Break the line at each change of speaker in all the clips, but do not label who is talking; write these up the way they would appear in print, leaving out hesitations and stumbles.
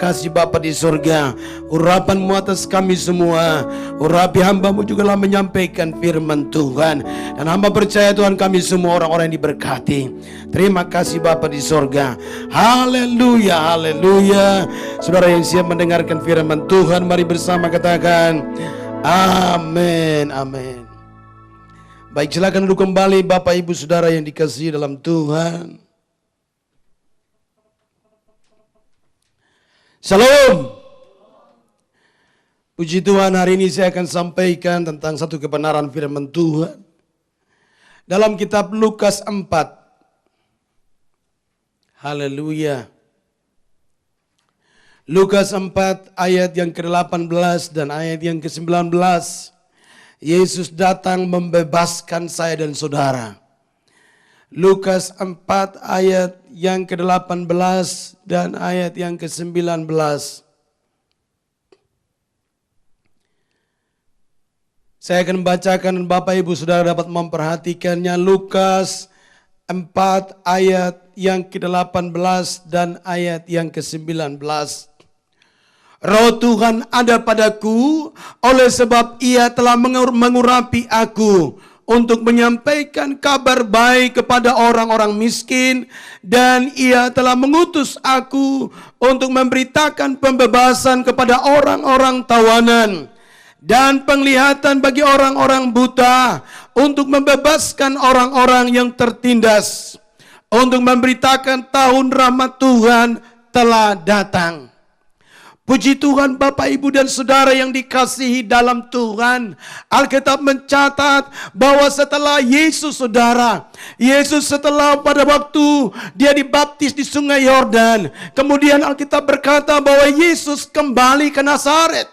Kasih Bapa di surga, urapanmu atas kami semua. Urapi hamba-Mu juga telah menyampaikan firman Tuhan. Dan hamba percaya Tuhan kami semua orang-orang yang diberkati. Terima kasih Bapa di surga. Haleluya, haleluya. Saudara yang siap mendengarkan firman Tuhan, mari bersama katakan amin, amin. Baik, silakan duduk kembali Bapak Ibu Saudara yang dikasihi dalam Tuhan. Shalom. Puji Tuhan, hari ini saya akan sampaikan tentang satu kebenaran firman Tuhan dalam kitab Lukas 4. Haleluya. Lukas 4 ayat yang ke-18 dan ayat yang ke-19. Yesus datang membebaskan saya dan saudara. Lukas 4 ayat yang ke-18 dan ayat yang ke-19. Saya akan bacakan dan Bapak Ibu Saudara dapat memperhatikannya. Lukas 4 ayat yang ke-18 dan ayat yang ke-19. Roh Tuhan ada padaku, oleh sebab Ia telah mengurapi aku untuk menyampaikan kabar baik kepada orang-orang miskin, dan Ia telah mengutus aku untuk memberitakan pembebasan kepada orang-orang tawanan dan penglihatan bagi orang-orang buta, untuk membebaskan orang-orang yang tertindas, untuk memberitakan tahun rahmat Tuhan telah datang. Puji Tuhan Bapak Ibu dan Saudara yang dikasihi dalam Tuhan. Alkitab mencatat bahwa setelah Yesus saudara, Yesus setelah pada waktu dia dibaptis di sungai Yordan, kemudian Alkitab berkata bahwa Yesus kembali ke Nazaret.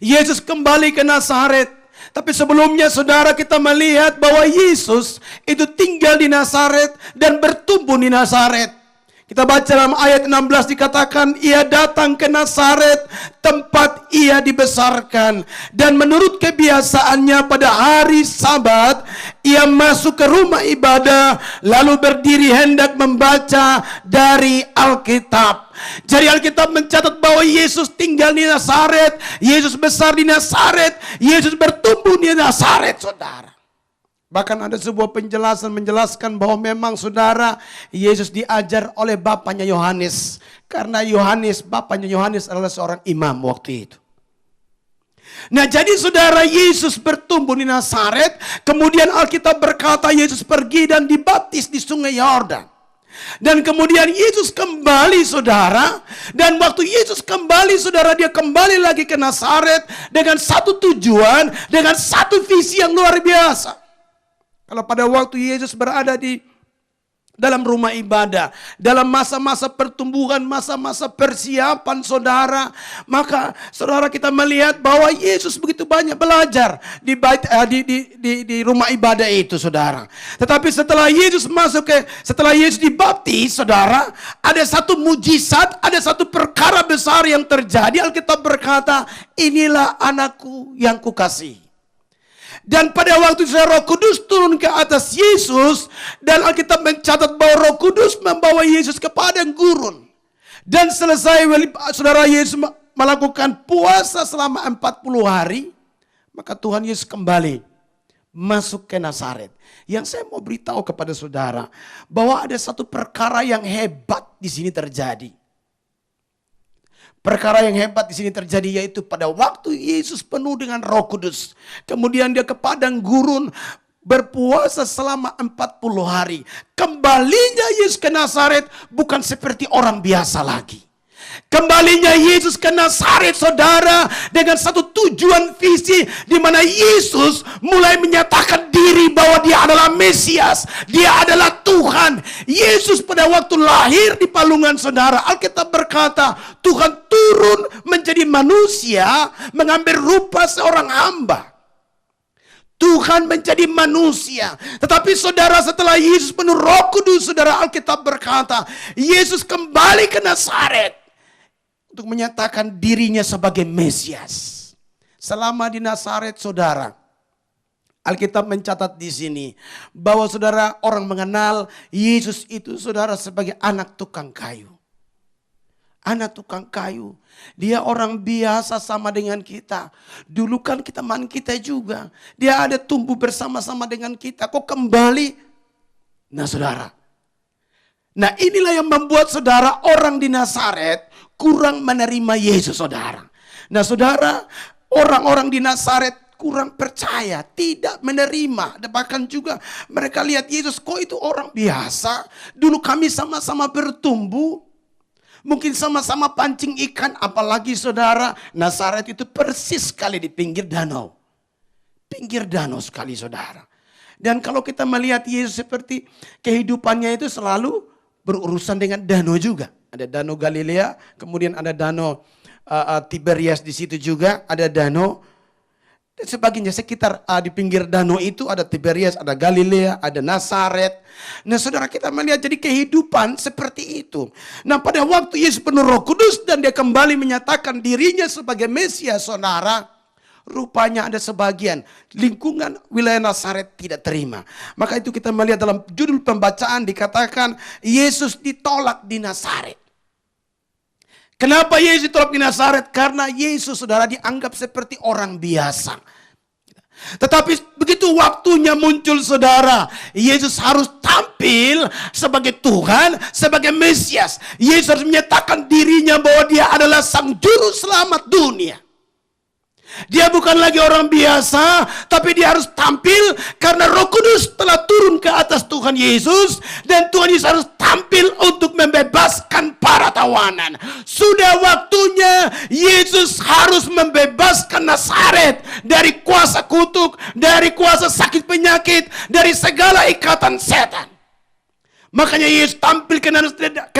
Yesus kembali ke Nazaret. Tapi sebelumnya saudara kita melihat bahwa Yesus itu tinggal di Nazaret dan bertumbuh di Nazaret. Kita baca dalam ayat 16 dikatakan, Ia datang ke Nazaret, tempat Ia dibesarkan. Dan menurut kebiasaannya pada hari Sabat, Ia masuk ke rumah ibadah, lalu berdiri hendak membaca dari Alkitab. Jadi Alkitab mencatat bahwa Yesus tinggal di Nazaret, Yesus besar di Nazaret, Yesus bertumbuh di Nazaret, saudara. Bahkan ada sebuah penjelasan menjelaskan bahwa memang saudara, Yesus diajar oleh bapaknya Yohanes. Karena bapaknya Yohanes adalah seorang imam waktu itu. Nah jadi saudara, Yesus bertumbuh di Nazaret. Kemudian Alkitab berkata Yesus pergi dan dibaptis di sungai Yordan. Dan kemudian Yesus kembali saudara. Dan waktu Yesus kembali saudara, dia kembali lagi ke Nazaret dengan satu tujuan, dengan satu visi yang luar biasa. Kalau pada waktu Yesus berada di dalam rumah ibadah, dalam masa-masa pertumbuhan, masa-masa persiapan saudara, maka saudara kita melihat bahwa Yesus begitu banyak belajar di rumah ibadah itu saudara. Tetapi setelah Yesus dibaptis saudara, ada satu mujizat, ada satu perkara besar yang terjadi. Alkitab berkata, inilah anakku yang kukasihi. Dan pada waktu Roh Kudus turun ke atas Yesus, dan Alkitab mencatat bahwa Roh Kudus membawa Yesus ke padang gurun. Dan selesai saudara Yesus melakukan puasa selama 40 hari, maka Tuhan Yesus kembali masuk ke Nazaret. Yang saya mau beritahu kepada saudara, bahwa ada satu perkara yang hebat di sini terjadi. Perkara yang hebat di sini terjadi, yaitu pada waktu Yesus penuh dengan Roh Kudus, kemudian dia ke padang gurun berpuasa selama 40 hari. Kembalinya Yesus ke Nazaret bukan seperti orang biasa lagi. Kembalinya Yesus ke Nazaret saudara, dengan satu tujuan visi, di mana Yesus mulai menyatakan diri bahwa dia adalah Mesias, dia adalah Tuhan. Yesus pada waktu lahir di palungan saudara, Alkitab berkata Tuhan turun menjadi manusia, mengambil rupa seorang hamba. Tuhan menjadi manusia. Tetapi saudara, setelah Yesus penuh Roh Kudus saudara, Alkitab berkata Yesus kembali ke Nazaret untuk menyatakan dirinya sebagai Mesias. Selama di Nazaret saudara, Alkitab mencatat di sini bahwa saudara, orang mengenal Yesus itu saudara sebagai anak tukang kayu. anak tukang kayu. Dia orang biasa sama dengan kita. Dulu kan teman kita juga. Dia ada tumbuh bersama-sama dengan kita. Kok kembali? Nah saudara. Nah inilah yang membuat saudara orang di Nazaret kurang menerima Yesus saudara. Nah saudara, orang-orang di Nazaret kurang percaya, tidak menerima. Bahkan juga mereka lihat Yesus, kok itu orang biasa. Dulu kami sama-sama bertumbuh. Mungkin sama-sama pancing ikan, apalagi saudara, Nazaret itu persis sekali di pinggir danau. Pinggir danau sekali saudara. Dan kalau kita melihat Yesus seperti kehidupannya itu selalu berurusan dengan danau juga. Ada danau Galilea, kemudian ada danau Tiberias di situ juga, ada danau dan sebagainya. Sekitar di pinggir danau itu ada Tiberias, ada Galilea, ada Nazaret. Nah saudara, kita melihat jadi kehidupan seperti itu. Nah pada waktu Yesus penuh Roh Kudus dan dia kembali menyatakan dirinya sebagai Mesias saudara, rupanya ada sebagian lingkungan wilayah Nazaret tidak terima. Maka itu kita melihat dalam judul pembacaan dikatakan Yesus ditolak di Nazaret. Kenapa Yesus ditolak di Nazaret? Karena Yesus saudara dianggap seperti orang biasa. Tetapi begitu waktunya muncul saudara, Yesus harus tampil sebagai Tuhan, sebagai Mesias. Yesus harus menyatakan dirinya bahwa dia adalah sang juru selamat dunia. Dia bukan lagi orang biasa, tapi dia harus tampil karena Roh Kudus telah turun ke atas Tuhan Yesus. Dan Tuhan Yesus harus tampil untuk membebaskan para tawanan. Sudah waktunya Yesus harus membebaskan Nazaret dari kuasa kutuk, dari kuasa sakit penyakit, dari segala ikatan setan. Makanya Yesus tampil ke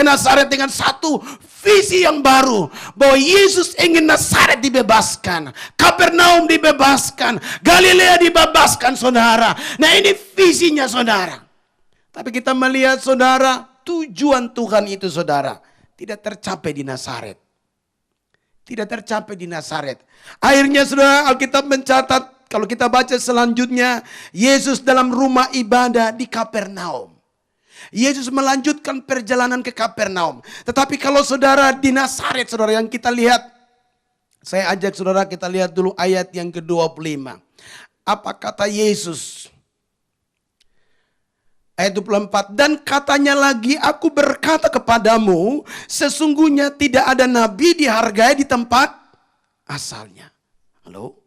Nazaret dengan satu visi yang baru. Bahwa Yesus ingin Nazaret dibebaskan. Kapernaum dibebaskan. Galilea dibebaskan saudara. Nah ini visinya saudara. Tapi kita melihat saudara, tujuan Tuhan itu saudara tidak tercapai di Nazaret. Tidak tercapai di Nazaret. Akhirnya saudara, Alkitab mencatat, kalau kita baca selanjutnya, Yesus dalam rumah ibadah di Kapernaum. Yesus melanjutkan perjalanan ke Kapernaum. Tetapi kalau saudara di Nazaret, saudara yang kita lihat, saya ajak saudara kita lihat dulu ayat yang ke-25. Apa kata Yesus? Ayat 24, dan katanya lagi, aku berkata kepadamu, sesungguhnya tidak ada nabi dihargai di tempat asalnya. Halo?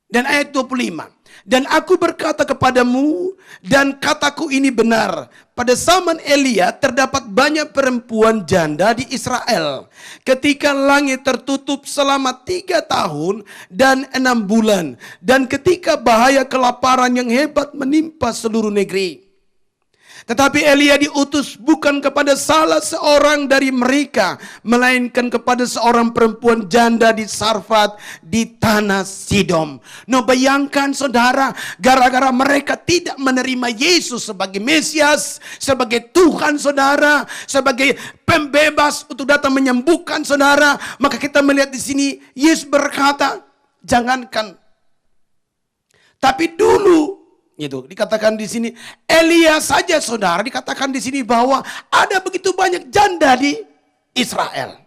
Dan ayat 25, dan aku berkata kepadamu, dan kataku ini benar, pada zaman Elia terdapat banyak perempuan janda di Israel. Ketika langit tertutup selama 3 tahun dan 6 bulan. Dan ketika bahaya kelaparan yang hebat menimpa seluruh negeri. Tetapi Elia diutus bukan kepada salah seorang dari mereka, melainkan kepada seorang perempuan janda di Sarfat di tanah Sidom. No, bayangkan saudara, gara-gara mereka tidak menerima Yesus sebagai Mesias, sebagai Tuhan saudara, sebagai pembebas untuk datang menyembuhkan saudara, maka kita melihat di sini Yesus berkata, jangankan, tapi dulu. Itu dikatakan di sini Elia saja saudara, dikatakan di sini bahwa ada begitu banyak janda di Israel.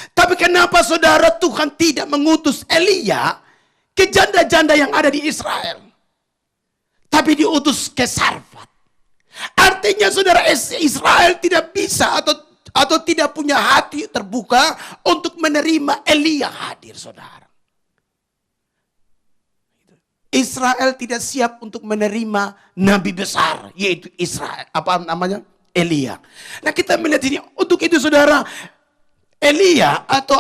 Tapi kenapa saudara Tuhan tidak mengutus Elia ke janda-janda yang ada di Israel, tapi diutus ke Sarfat? Artinya saudara, Israel tidak bisa atau tidak punya hati terbuka untuk menerima Elia hadir saudara. Israel tidak siap untuk menerima nabi besar, yaitu Elia. Nah kita melihat ini, untuk itu saudara, Elia atau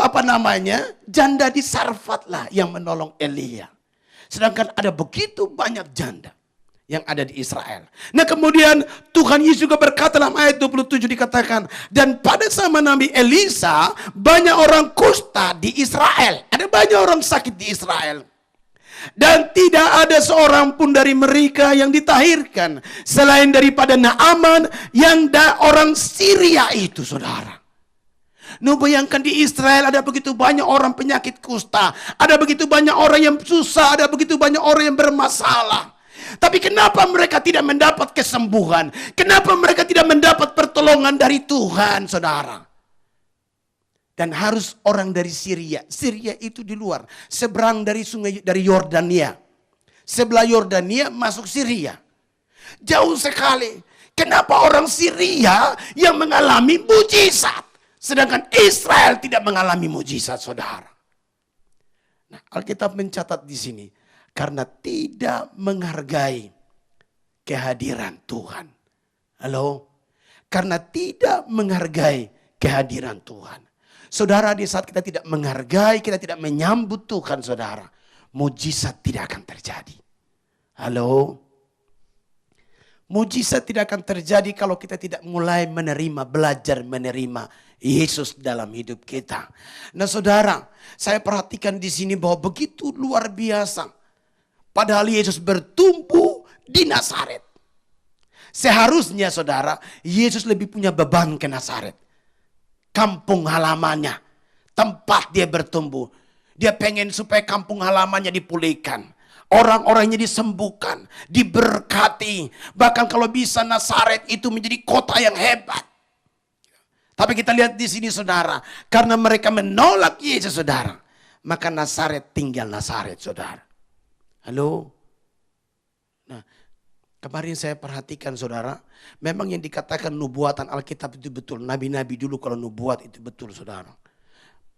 janda di Sarfat lah yang menolong Elia. Sedangkan ada begitu banyak janda yang ada di Israel. Nah kemudian Tuhan Yesus juga berkata dalam ayat 27 dikatakan, dan pada zaman Nabi Elisa banyak orang kusta di Israel. Ada banyak orang sakit di Israel. Dan tidak ada seorang pun dari mereka yang ditahirkan selain daripada Naaman yang orang Syria itu saudara. Nah bayangkan di Israel ada begitu banyak orang penyakit kusta, ada begitu banyak orang yang susah, ada begitu banyak orang yang bermasalah. Tapi kenapa mereka tidak mendapat kesembuhan? Kenapa mereka tidak mendapat pertolongan dari Tuhan saudara? Dan harus orang dari Syria. Syria itu di luar. Seberang dari sungai, dari Yordania. Sebelah Yordania masuk Syria. Jauh sekali. Kenapa orang Syria yang mengalami mujizat? Sedangkan Israel tidak mengalami mujizat, saudara. Nah, Alkitab mencatat di sini. Karena tidak menghargai kehadiran Tuhan. Halo? Karena tidak menghargai kehadiran Tuhan. Saudara, di saat kita tidak menghargai, kita tidak menyambut Tuhan, saudara, mujizat tidak akan terjadi. Halo? Mujizat tidak akan terjadi kalau kita tidak mulai menerima, belajar menerima Yesus dalam hidup kita. Nah, saudara, saya perhatikan di sini bahwa begitu luar biasa. Padahal Yesus bertumbuh di Nazaret. Seharusnya, saudara, Yesus lebih punya beban ke Nazaret. Kampung halamannya, tempat dia bertumbuh. Dia pengen supaya kampung halamannya dipulihkan. Orang-orangnya disembuhkan, diberkati. Bahkan kalau bisa Nazaret itu menjadi kota yang hebat. Tapi kita lihat di sini, saudara, karena mereka menolak Yesus, saudara, maka Nazaret tinggal Nazaret, saudara. Halo? Nah, kemarin saya perhatikan, saudara, memang yang dikatakan nubuatan Alkitab itu betul. Nabi-nabi dulu kalau nubuat itu betul, saudara.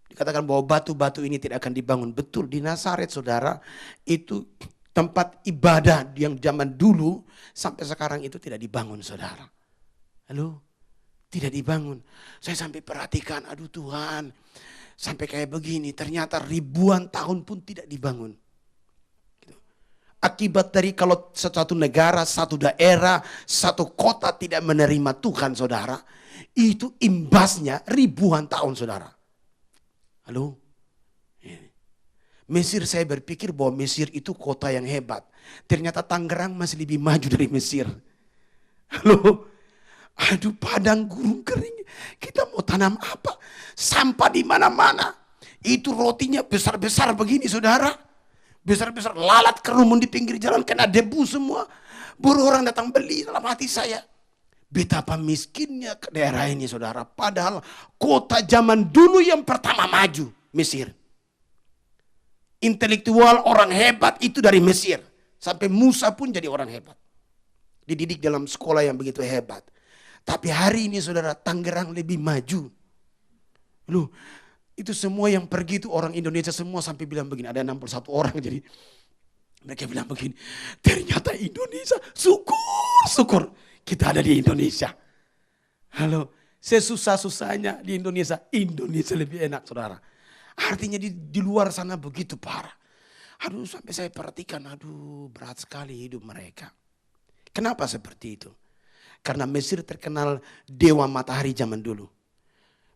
Dikatakan bahwa batu-batu ini tidak akan dibangun. Betul, di Nazaret, saudara, itu tempat ibadah yang zaman dulu sampai sekarang itu tidak dibangun, saudara. Halo? Tidak dibangun. Saya sampai perhatikan, aduh Tuhan, sampai kayak begini, ternyata ribuan tahun pun tidak dibangun. Akibat dari kalau satu negara, satu daerah, satu kota tidak menerima Tuhan, saudara, itu imbasnya ribuan tahun, saudara. Halo? Mesir, saya berpikir bahwa Mesir itu kota yang hebat. Ternyata Tangerang masih lebih maju dari Mesir. Halo? Aduh, padang gurun kering. Kita mau tanam apa? Sampah di mana-mana. Itu rotinya besar-besar begini, saudara. Besar-besar, lalat kerumun di pinggir jalan, kena debu semua. Baru orang datang beli, dalam hati saya. Betapa miskinnya ke daerah ini, saudara. Padahal kota zaman dulu yang pertama maju, Mesir. Intelektual, orang hebat itu dari Mesir. Sampai Musa pun jadi orang hebat. Dididik dalam sekolah yang begitu hebat. Tapi hari ini, saudara, Tangerang lebih maju. Loh, itu semua yang pergi itu orang Indonesia semua sampai bilang begini. Ada 61 orang, jadi mereka bilang begini. Ternyata Indonesia, syukur kita ada di Indonesia. Halo, sesusah-susahnya di Indonesia, Indonesia lebih enak, saudara. Artinya di luar sana begitu parah. Aduh, sampai saya perhatikan, aduh berat sekali hidup mereka. Kenapa seperti itu? Karena Mesir terkenal dewa matahari zaman dulu.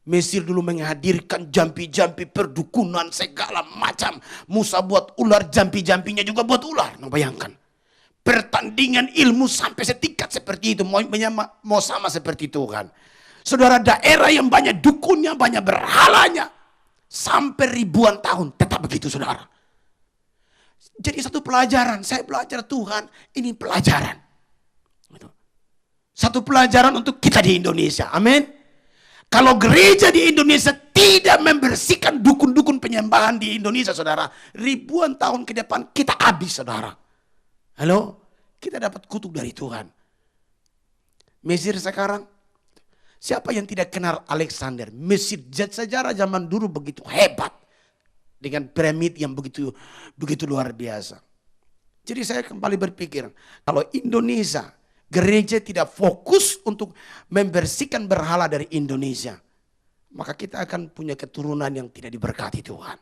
Mesir dulu menghadirkan jampi-jampi perdukunan segala macam. Musa buat ular, jampi-jampinya juga buat ular. Nah, bayangkan. Pertandingan ilmu sampai setingkat seperti itu. Mau sama seperti Tuhan. Saudara, daerah yang banyak dukunnya, banyak berhalanya. Sampai ribuan tahun tetap begitu, saudara. Jadi satu pelajaran. Saya belajar Tuhan, ini pelajaran. Satu pelajaran untuk kita di Indonesia. Amin. Kalau gereja di Indonesia tidak membersihkan dukun-dukun penyembahan di Indonesia, saudara, ribuan tahun ke depan kita habis, saudara. Halo? Kita dapat kutuk dari Tuhan. Mesir sekarang, siapa yang tidak kenal Alexander? Mesir sejarah zaman dulu begitu hebat. Dengan piramid yang begitu luar biasa. Jadi saya kembali berpikir, kalau Indonesia, gereja tidak fokus untuk membersihkan berhala dari Indonesia, maka kita akan punya keturunan yang tidak diberkati Tuhan.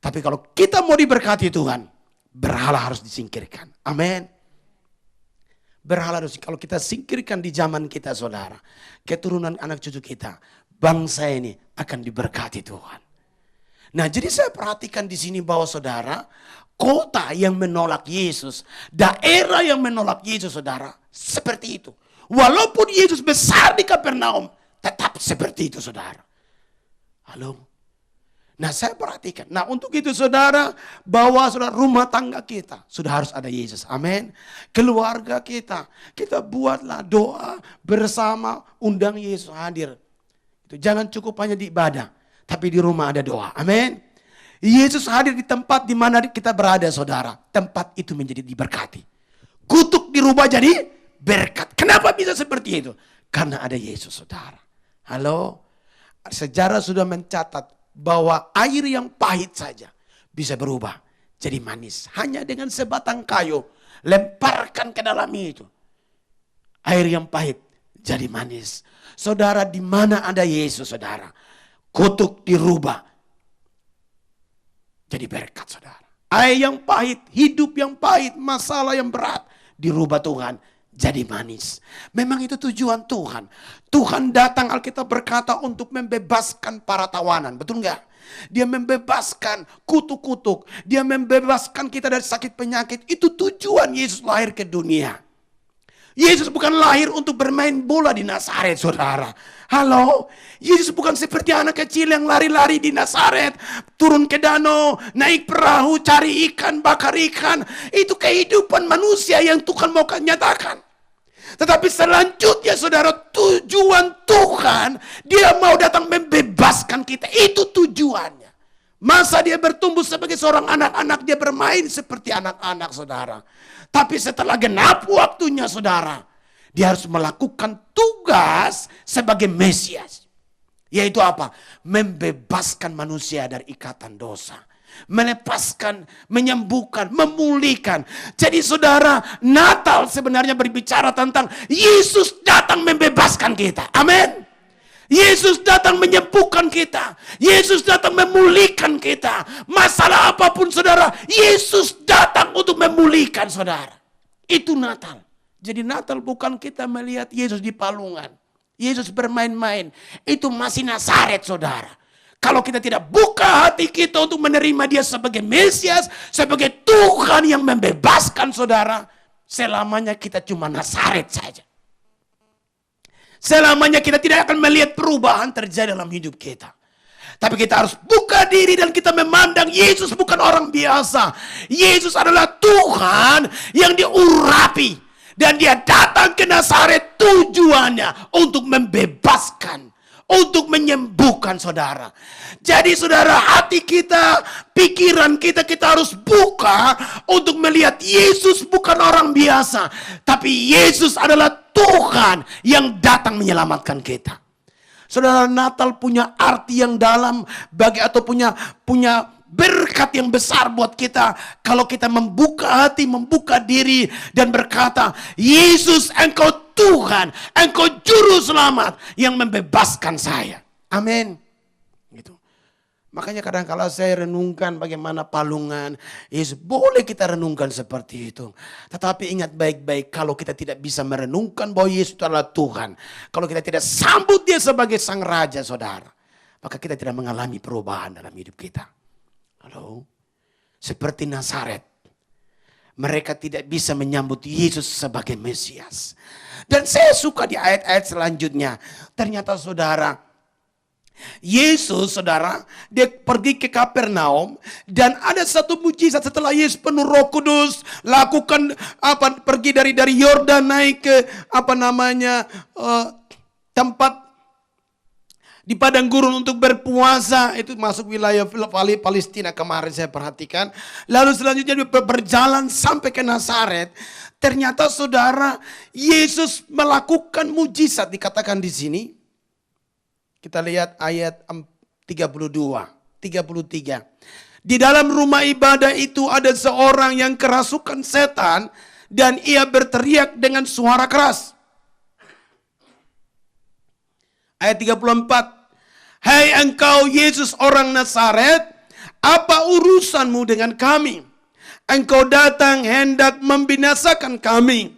Tapi kalau kita mau diberkati Tuhan, berhala harus disingkirkan. Amin. Berhala harus, kalau kita singkirkan di zaman kita, saudara, keturunan anak cucu kita, bangsa ini akan diberkati Tuhan. Nah, jadi saya perhatikan di sini bahwa, saudara, kota yang menolak Yesus, daerah yang menolak Yesus, saudara, seperti itu. Walaupun Yesus besar di Kapernaum, tetap seperti itu, saudara. Halo? Nah, saya perhatikan. Nah, untuk itu, saudara, bahwa saudara, rumah tangga kita sudah harus ada Yesus. Amin. Keluarga kita buatlah doa bersama, undang Yesus hadir. Itu jangan cukup hanya di ibadah, tapi di rumah ada doa. Amin. Yesus hadir di tempat di mana kita berada, saudara. Tempat itu menjadi diberkati. Kutuk dirubah jadi berkat. Kenapa bisa seperti itu? Karena ada Yesus, saudara. Halo? Sejarah sudah mencatat bahwa air yang pahit saja bisa berubah jadi manis. Hanya dengan sebatang kayu, lemparkan ke dalam itu. Air yang pahit jadi manis. Saudara, di mana ada Yesus, saudara, kutuk dirubah jadi berkat, saudara. Air yang pahit, hidup yang pahit, masalah yang berat, dirubah Tuhan jadi manis. Memang itu tujuan Tuhan. Tuhan datang, Alkitab berkata, untuk membebaskan para tawanan. Betul enggak? Dia membebaskan kutuk-kutuk. Dia membebaskan kita dari sakit penyakit. Itu tujuan Yesus lahir ke dunia. Yesus bukan lahir untuk bermain bola di Nazaret, saudara. Halo? Yesus bukan seperti anak kecil yang lari-lari di Nazaret. Turun ke danau, naik perahu, cari ikan, bakar ikan. Itu kehidupan manusia yang Tuhan mau nyatakan. Tetapi selanjutnya, saudara, tujuan Tuhan, dia mau datang membebaskan kita. Itu tujuannya. Masa dia bertumbuh sebagai seorang anak-anak, dia bermain seperti anak-anak, saudara. Tapi setelah genap waktunya, saudara, dia harus melakukan tugas sebagai Mesias. Yaitu apa? Membebaskan manusia dari ikatan dosa. Melepaskan, menyembuhkan, memulihkan. Jadi saudara, Natal sebenarnya berbicara tentang Yesus datang membebaskan kita. Amin. Yesus datang menyembuhkan kita. Yesus datang memulihkan kita. Masalah apapun, saudara, Yesus datang untuk memulihkan, saudara. Itu Natal. Jadi Natal bukan kita melihat Yesus di palungan. Yesus bermain-main. Itu masih Nazaret, saudara. Kalau kita tidak buka hati kita untuk menerima dia sebagai Mesias, sebagai Tuhan yang membebaskan, saudara, selamanya kita cuma Nazaret saja. Selamanya kita tidak akan melihat perubahan terjadi dalam hidup kita. Tapi kita harus buka diri dan kita memandang Yesus bukan orang biasa. Yesus adalah Tuhan yang diurapi. Dan dia datang ke Nazaret tujuannya untuk membebaskan, untuk menyembuhkan, saudara. Jadi saudara, hati kita, pikiran kita, kita harus buka untuk melihat Yesus bukan orang biasa. Tapi Yesus adalah Tuhan yang datang menyelamatkan kita. Saudara, Natal punya arti yang dalam atau punya berkat yang besar buat kita. Kalau kita membuka hati, membuka diri dan berkata, Yesus, Engkau Tuhan, Engkau Juru Selamat yang membebaskan saya. Amin. Gitu. Makanya kadang-kala saya renungkan bagaimana palungan Yesus. Boleh kita renungkan seperti itu. Tetapi ingat baik-baik, kalau kita tidak bisa merenungkan bahwa Yesus itu adalah Tuhan, kalau kita tidak sambut dia sebagai Sang Raja, saudara, maka kita tidak mengalami perubahan dalam hidup kita. Halo? Seperti Nazaret, mereka tidak bisa menyambut Yesus sebagai Mesias. Dan saya suka di ayat-ayat selanjutnya. Ternyata saudara, Yesus, saudara, dia pergi ke Kapernaum dan ada satu mujizat setelah Yesus penuh Roh Kudus, lakukan pergi dari Yordan naik ke tempat di padang gurun untuk berpuasa. Itu masuk wilayah Palestina kemarin saya perhatikan. Lalu selanjutnya dia berjalan sampai ke Nazaret. Ternyata saudara, Yesus melakukan mujizat dikatakan di sini. Kita lihat ayat 32, 33. Di dalam rumah ibadah itu ada seorang yang kerasukan setan dan ia berteriak dengan suara keras. Ayat 34. Hai engkau Yesus orang Nazaret, apa urusanmu dengan kami? Engkau datang hendak membinasakan kami.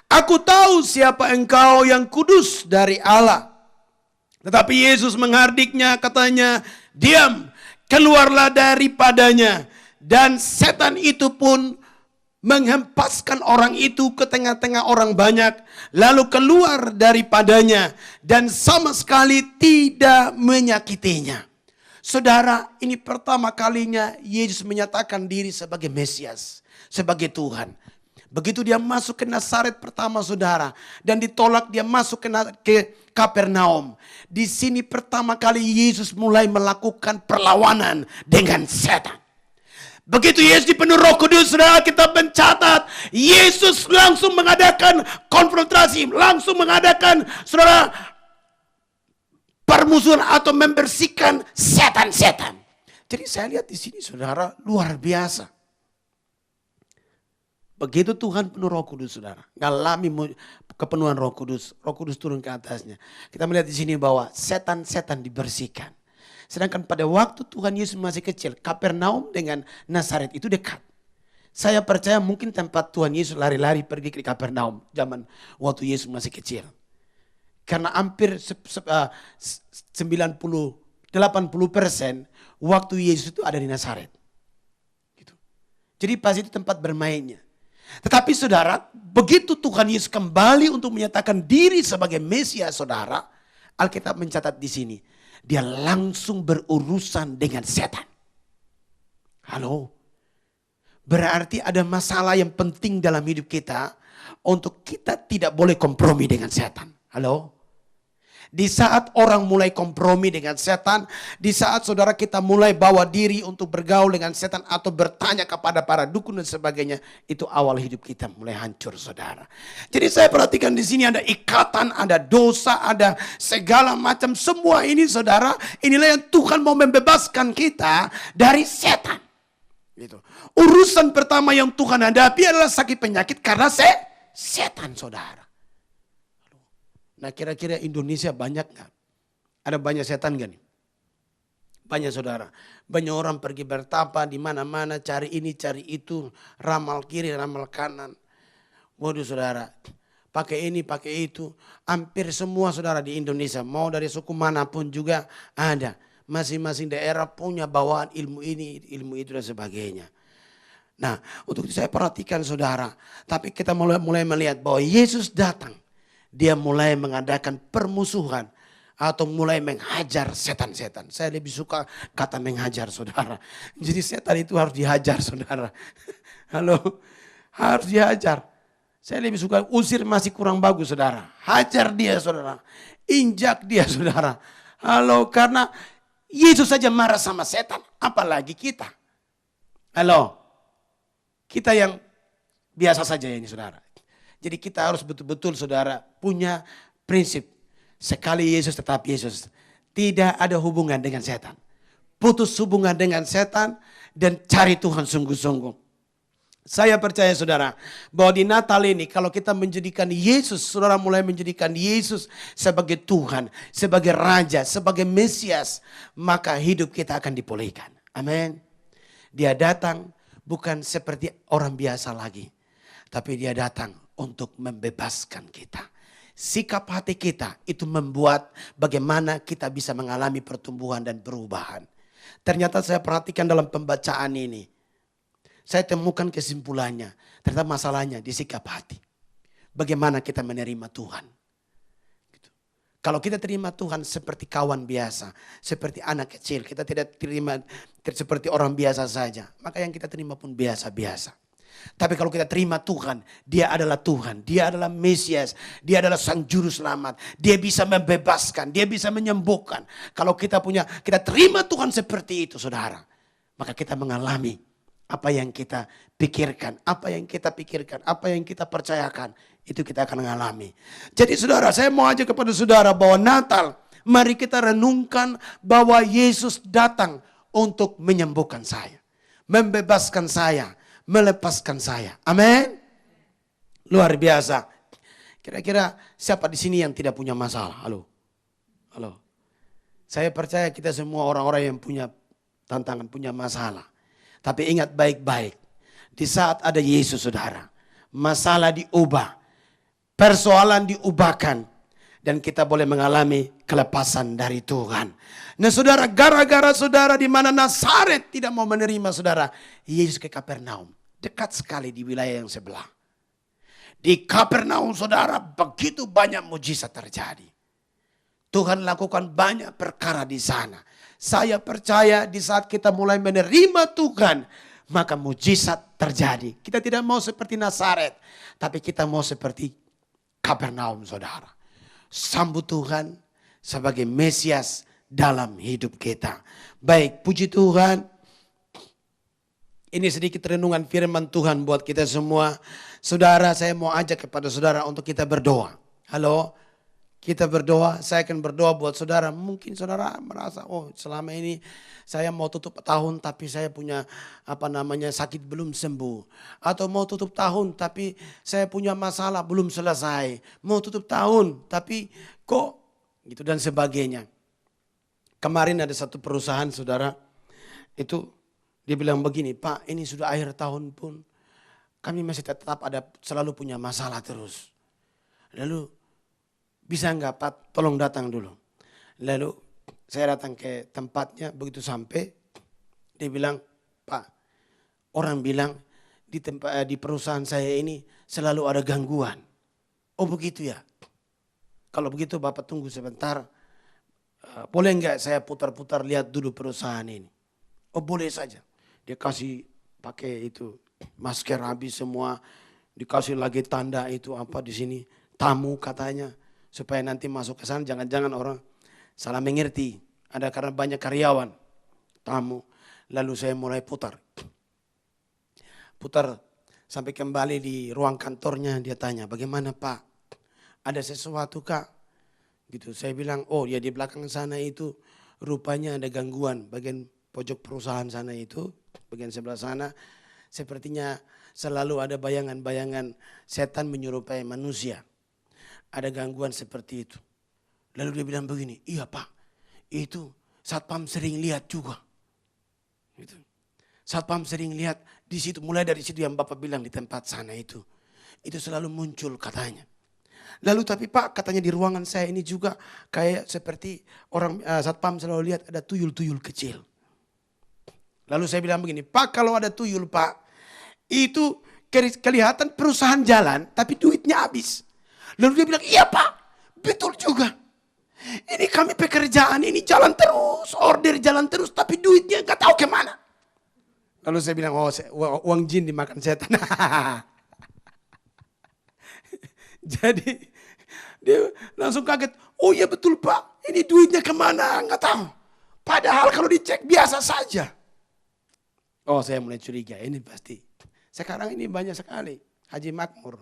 Aku tahu siapa engkau yang kudus dari Allah. Tetapi Yesus menghardiknya, katanya, diam, keluarlah daripadanya. Dan setan itu pun menghempaskan orang itu ke tengah-tengah orang banyak, lalu keluar daripadanya dan sama sekali tidak menyakitinya. Saudara, ini pertama kalinya Yesus menyatakan diri sebagai Mesias, sebagai Tuhan. Begitu dia masuk ke Nazaret pertama saudara. Dan ditolak dia masuk ke Kapernaum. Di sini pertama kali Yesus mulai melakukan perlawanan dengan setan. Begitu Yesus dipenuhi Roh Kudus, saudara, kita mencatat Yesus langsung mengadakan konfrontasi, langsung mengadakan saudara permusuhan atau membersihkan setan-setan. Jadi saya lihat di sini saudara luar biasa. Begitu Tuhan penuh Roh Kudus saudara, ngalami kepenuhan Roh Kudus turun ke atasnya. Kita melihat di sini bahwa setan-setan dibersihkan. Sedangkan pada waktu Tuhan Yesus masih kecil, Kapernaum dengan Nazaret itu dekat. Saya percaya mungkin tempat Tuhan Yesus lari-lari pergi ke Kapernaum zaman waktu Yesus masih kecil. Karena hampir 80% waktu Yesus itu ada di Nazaret. Gitu. Jadi pas itu tempat bermainnya. Tetapi saudara, begitu Tuhan Yesus kembali untuk menyatakan diri sebagai Mesias saudara, Alkitab mencatat di sini. Dia langsung berurusan dengan setan. Halo. Berarti ada masalah yang penting dalam hidup kita. Untuk kita tidak boleh kompromi dengan setan. Halo. Di saat orang mulai kompromi dengan setan, di saat saudara kita mulai bawa diri untuk bergaul dengan setan atau bertanya kepada para dukun dan sebagainya, itu awal hidup kita mulai hancur saudara. Jadi saya perhatikan di sini ada ikatan, ada dosa, ada segala macam semua ini saudara. Inilah yang Tuhan mau membebaskan kita dari setan. Gitu. Urusan pertama yang Tuhan hadapi adalah sakit penyakit karena setan saudara. Nah kira-kira Indonesia banyak gak? Ada banyak setan gak nih? Banyak saudara. Banyak orang pergi bertapa di mana-mana, cari ini, cari itu, ramal kiri, ramal kanan. Waduh saudara, pakai ini, pakai itu. Hampir semua saudara di Indonesia, mau dari suku manapun juga ada. Masing-masing daerah punya bawaan ilmu ini, ilmu itu dan sebagainya. Nah untuk itu saya perhatikan saudara. Tapi kita mulai melihat bahwa Yesus datang. Dia mulai mengadakan permusuhan atau mulai menghajar setan-setan. Saya lebih suka kata menghajar saudara. Jadi setan itu harus dihajar saudara. Halo, harus dihajar. Saya lebih suka usir masih kurang bagus saudara. Hajar dia saudara. Injak dia saudara. Halo, karena Yesus saja marah sama setan. Apalagi kita. Halo, kita yang biasa saja ini saudara. Jadi kita harus betul-betul saudara punya prinsip. Sekali Yesus tetap Yesus. Tidak ada hubungan dengan setan. Putus hubungan dengan setan dan cari Tuhan sungguh-sungguh. Saya percaya saudara bahwa di Natal ini kalau kita menjadikan Yesus, saudara mulai menjadikan Yesus sebagai Tuhan, sebagai Raja, sebagai Mesias, maka hidup kita akan dipulihkan. Amin. Dia datang bukan seperti orang biasa lagi. Tapi dia datang untuk membebaskan kita. Sikap hati kita itu membuat bagaimana kita bisa mengalami pertumbuhan dan perubahan. Ternyata saya perhatikan dalam pembacaan ini. Saya temukan kesimpulannya. Ternyata masalahnya di sikap hati. Bagaimana kita menerima Tuhan. Gitu. Kalau kita terima Tuhan seperti kawan biasa. Seperti anak kecil. Kita tidak terima seperti orang biasa saja. Maka yang kita terima pun biasa-biasa. Tapi kalau kita terima Tuhan, dia adalah Tuhan, dia adalah Mesias, dia adalah Sang Juru Selamat. Dia bisa membebaskan, dia bisa menyembuhkan. Kalau kita terima Tuhan seperti itu saudara. Maka kita mengalami apa yang kita pikirkan, apa yang kita percayakan. Itu kita akan mengalami. Jadi saudara, saya mau ajak kepada saudara bahwa Natal, mari kita renungkan bahwa Yesus datang untuk menyembuhkan saya. Membebaskan saya. Melepaskan saya. Amin. Luar biasa. Kira-kira siapa di sini yang tidak punya masalah? Halo. Halo. Saya percaya kita semua orang-orang yang punya tantangan, punya masalah. Tapi ingat baik-baik. Di saat ada Yesus saudara. Masalah diubah. Persoalan diubahkan. Dan kita boleh mengalami kelepasan dari Tuhan. Nah saudara, gara-gara saudara di mana Nazaret tidak mau menerima saudara. Yesus ke Kapernaum. Dekat sekali di wilayah yang sebelah. Di Kapernaum saudara begitu banyak mujizat terjadi. Tuhan lakukan banyak perkara di sana. Saya percaya di saat kita mulai menerima Tuhan. maka mujizat terjadi. Kita tidak mau seperti Nazaret, tapi kita mau seperti Kapernaum, saudara. Sambut Tuhan sebagai Mesias dalam hidup kita. Baik, puji Tuhan. Ini sedikit renungan firman Tuhan buat kita semua. Saudara, saya mau ajak kepada saudara untuk kita berdoa. Halo? Kita berdoa, saya akan berdoa buat saudara. Mungkin saudara merasa, oh selama ini saya mau tutup tahun tapi saya punya sakit belum sembuh. Atau mau tutup tahun tapi saya punya masalah belum selesai. Mau tutup tahun tapi kok gitu dan sebagainya. Kemarin ada satu perusahaan saudara, itu dia bilang begini, Pak ini sudah akhir tahun pun kami masih tetap selalu punya masalah terus. Lalu bisa enggak Pak tolong datang dulu. Lalu saya datang ke tempatnya, begitu sampai dia bilang, Pak orang bilang di perusahaan saya ini selalu ada gangguan. Oh begitu ya. Kalau begitu Bapak tunggu sebentar. Boleh enggak saya putar-putar lihat dulu perusahaan ini. Oh boleh saja. Dia kasih pakai itu masker habis semua. Dikasih lagi tanda itu apa di sini. Tamu katanya. Supaya nanti masuk ke sana jangan-jangan orang salah mengerti. Ada karena banyak karyawan, tamu. Lalu saya mulai putar. Putar sampai kembali di ruang kantornya, dia tanya, bagaimana Pak? Ada sesuatu Kak? Gitu. Saya bilang, oh ya di belakang sana itu rupanya ada gangguan. Bagian pojok perusahaan sana itu, bagian sebelah sana. Sepertinya selalu ada bayangan-bayangan setan menyerupai manusia. Ada gangguan seperti itu. Lalu dia bilang begini, iya Pak, itu satpam sering lihat juga. Gitu. Satpam sering lihat di situ, mulai dari situ yang Bapak bilang di tempat sana itu. Itu selalu muncul katanya. Lalu tapi Pak katanya di ruangan saya ini juga kayak seperti orang satpam selalu lihat ada tuyul-tuyul kecil. Lalu saya bilang begini, Pak kalau ada tuyul Pak, itu kelihatan perusahaan jalan tapi duitnya habis. Lalu dia bilang, iya Pak, betul juga. Ini kami pekerjaan ini jalan terus, order jalan terus, tapi duitnya nggak tahu kemana. Lalu saya bilang, oh uang jin dimakan setan. Jadi dia langsung kaget, oh iya betul Pak, ini duitnya kemana, nggak tahu. Padahal kalau dicek biasa saja. Oh saya mulai curiga, ini pasti. Sekarang ini banyak sekali, Haji Makmur.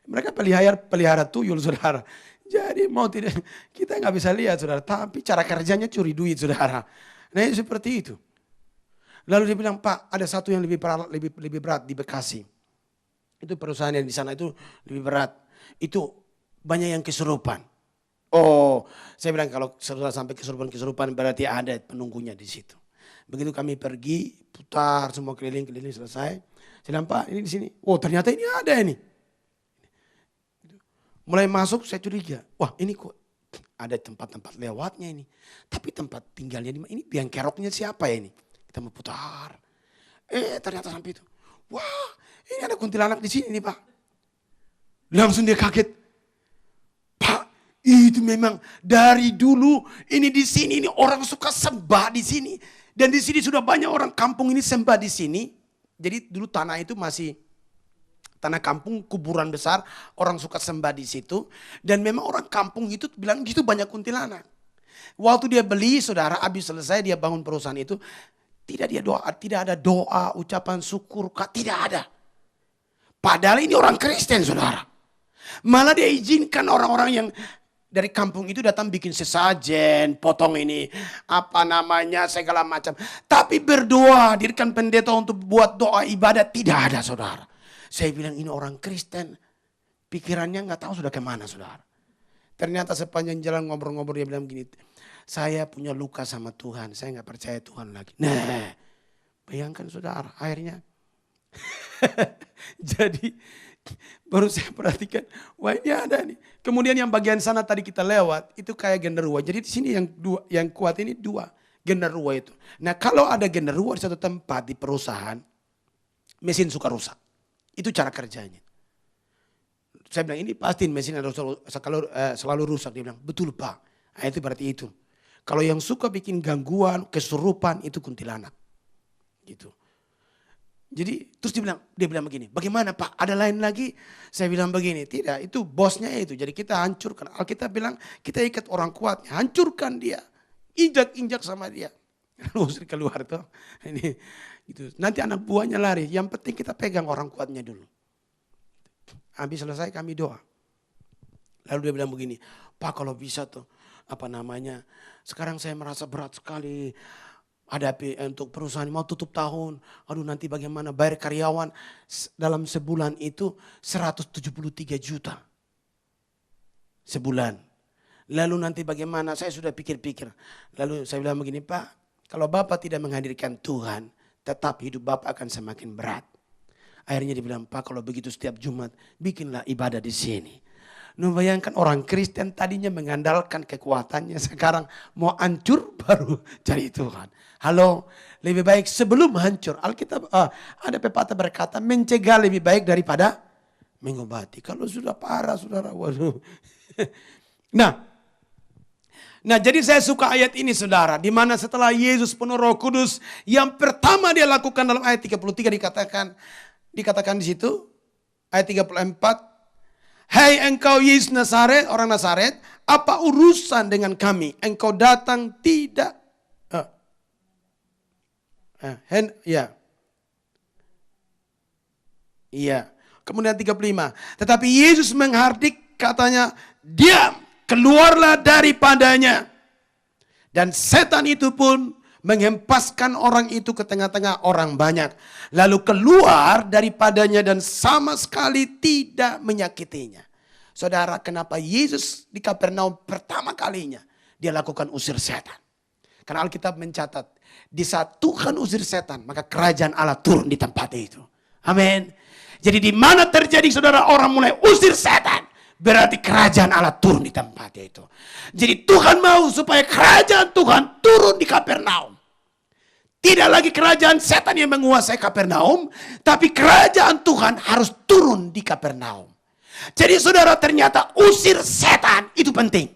Mereka pelihara tuyul saudara. Jadi mau tidak kita nggak bisa lihat saudara. Tapi cara kerjanya curi duit saudara. Nah seperti itu. Lalu dia bilang Pak ada satu yang lebih berat di Bekasi. Itu perusahaan yang di sana itu lebih berat. Itu banyak yang kesurupan. Oh saya bilang kalau sudah sampai kesurupan berarti ada penunggunya di situ. Begitu kami pergi putar semua keliling selesai. Saya bilang Pak ini di sini. Oh ternyata ini ada ini. Mulai masuk saya curiga, wah ini kok ada tempat-tempat lewatnya ini. Tapi tempat tinggalnya ini biang keroknya siapa ya ini? Kita mau putar. Ternyata sampai itu. Wah ini ada kuntilanak di sini nih Pak. Langsung dia kaget. Pak itu memang dari dulu ini di sini ini orang suka sembah di sini. Dan di sini sudah banyak orang kampung ini sembah di sini. Jadi dulu tanah itu masih tanah kampung, kuburan besar, orang suka sembah di situ. Dan memang orang kampung itu bilang gitu banyak kuntilanak. Waktu dia beli, saudara, habis selesai dia bangun perusahaan itu, tidak ada doa, ucapan syukur, tidak ada. Padahal ini orang Kristen, saudara. Malah dia izinkan orang-orang yang dari kampung itu datang bikin sesajen, potong ini, segala macam. Tapi berdoa, dirikan pendeta untuk buat doa ibadat, tidak ada, saudara. Saya bilang ini orang Kristen, pikirannya nggak tahu sudah kemana saudara. Ternyata sepanjang jalan ngobrol-ngobrol dia bilang gini, saya punya luka sama Tuhan, saya nggak percaya Tuhan lagi. Nah, bayangkan saudara, akhirnya. Jadi baru saya perhatikan, wah ini ada nih. Kemudian yang bagian sana tadi kita lewat, itu kayak genderuwo. Jadi di sini yang kuat ini dua, genderuwo itu. Nah kalau ada genderuwo di satu tempat di perusahaan, mesin suka rusak. Itu cara kerjanya. Saya bilang ini pasti mesin selalu rusak. Dia bilang betul Pak. Nah, itu berarti itu. Kalau yang suka bikin gangguan, kesurupan itu kuntilanak. Gitu. Jadi terus dia bilang begini, bagaimana Pak, ada lain lagi? Saya bilang begini, tidak, itu bosnya itu. Jadi kita hancurkan. Alkitab bilang kita ikat orang kuatnya, hancurkan dia. Injak-injak sama dia. Usir keluar tuh. Ini gitu. Nanti anak buahnya lari, yang penting kita pegang orang kuatnya dulu. Habis selesai kami doa. Lalu dia bilang begini, Pak kalau bisa tuh, sekarang saya merasa berat sekali. Hadapi untuk perusahaan mau tutup tahun, aduh nanti bagaimana bayar karyawan dalam sebulan itu 173 juta. Sebulan. Lalu nanti bagaimana, saya sudah pikir-pikir. Lalu saya bilang begini, Pak, kalau Bapak tidak menghadirkan Tuhan, tetap hidup Bapak akan semakin berat. Akhirnya dia bilang, Pak kalau begitu setiap Jumat, bikinlah ibadah di sini. Bayangkan orang Kristen tadinya mengandalkan kekuatannya, sekarang mau hancur baru cari Tuhan. Halo, lebih baik sebelum hancur. Alkitab ada pepatah berkata mencegah lebih baik daripada mengobati. Kalau sudah parah saudara, waduh. Nah jadi saya suka ayat ini saudara, di mana setelah Yesus penuh Roh Kudus, yang pertama dia lakukan dalam ayat 33 dikatakan di situ, ayat 34. Hai engkau Yesus Nazaret, orang Nazaret, apa urusan dengan kami? Engkau datang tidak. Iya. Kemudian 35. Tetapi Yesus menghardik katanya, diam, keluarlah daripadanya. Dan setan itu pun menghempaskan orang itu ke tengah-tengah orang banyak. Lalu keluar daripadanya dan sama sekali tidak menyakitinya. Saudara, kenapa Yesus di Kapernaum pertama kalinya dia lakukan usir setan? Karena Alkitab mencatat, di saat Tuhan usir setan, maka kerajaan Allah turun di tempat itu. Amin. Jadi di mana terjadi saudara orang mulai usir setan, berarti kerajaan Allah turun di tempat itu. Jadi Tuhan mau supaya kerajaan Tuhan turun di Kapernaum. Tidak lagi kerajaan setan yang menguasai Kapernaum, tapi kerajaan Tuhan harus turun di Kapernaum. Jadi saudara, ternyata usir setan itu penting.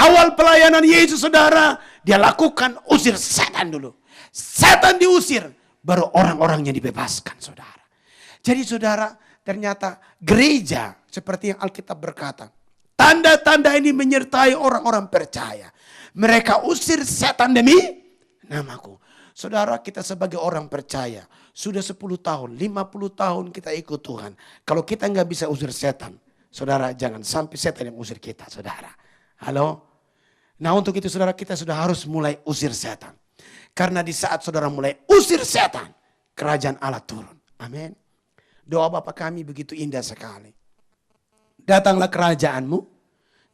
Awal pelayanan Yesus saudara, dia lakukan usir setan dulu. Setan diusir, baru orang-orangnya dibebaskan saudara. Jadi saudara, ternyata gereja seperti yang Alkitab berkata, tanda-tanda ini menyertai orang-orang percaya. Mereka usir setan demi namaku. Saudara, kita sebagai orang percaya, sudah 10 tahun, 50 tahun kita ikut Tuhan. Kalau kita nggak bisa usir setan, saudara jangan sampai setan yang usir kita, saudara. Halo? Nah untuk itu saudara, kita sudah harus mulai usir setan. Karena di saat saudara mulai usir setan, kerajaan Allah turun. Amin. Doa Bapa kami begitu indah sekali. Datanglah kerajaanmu.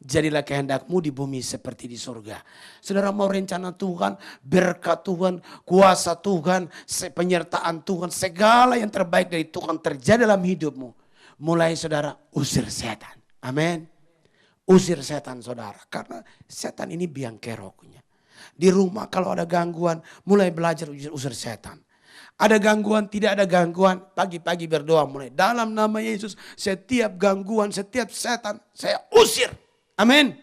Jadilah kehendakmu di bumi seperti di surga. Saudara mau rencana Tuhan, berkat Tuhan, kuasa Tuhan, penyertaan Tuhan, segala yang terbaik dari Tuhan terjadi dalam hidupmu. Mulai saudara usir setan. Amin. Usir setan saudara. Karena setan ini biang keroknya. Di rumah kalau ada gangguan, mulai belajar usir setan. Ada gangguan, tidak ada gangguan, pagi-pagi berdoa mulai. Dalam nama Yesus, setiap gangguan, setiap setan, saya usir. Amin.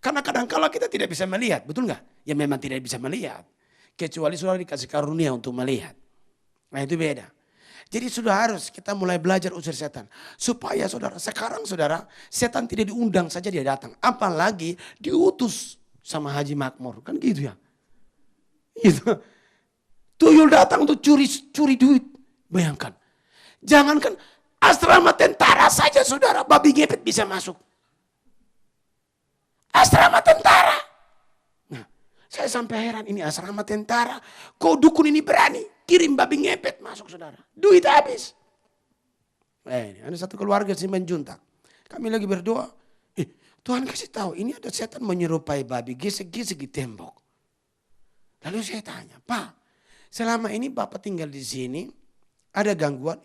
Karena kadang-kala kita tidak bisa melihat, betul nggak? Ya memang tidak bisa melihat. Kecuali saudara dikasih karunia untuk melihat. Nah itu beda. Jadi sudah harus kita mulai belajar usir setan. Supaya saudara, sekarang saudara, setan tidak diundang saja dia datang. Apalagi diutus sama Haji Makmur. Kan gitu ya. Gitu. Tuyul datang untuk curi duit. Bayangkan. Jangankan asrama tentara saja saudara, babi ngepet bisa masuk. Asrama tentara. Nah, saya sampai heran, ini asrama tentara. Kok dukun ini berani kirim babi ngepet masuk saudara. Duit habis. Ada satu keluarga sih menjuntak. Kami lagi berdoa. Tuhan kasih tahu ini ada setan menyerupai babi. Gesek-gesek di tembok. Lalu saya tanya, Pak, selama ini Bapak tinggal di sini. Ada gangguan,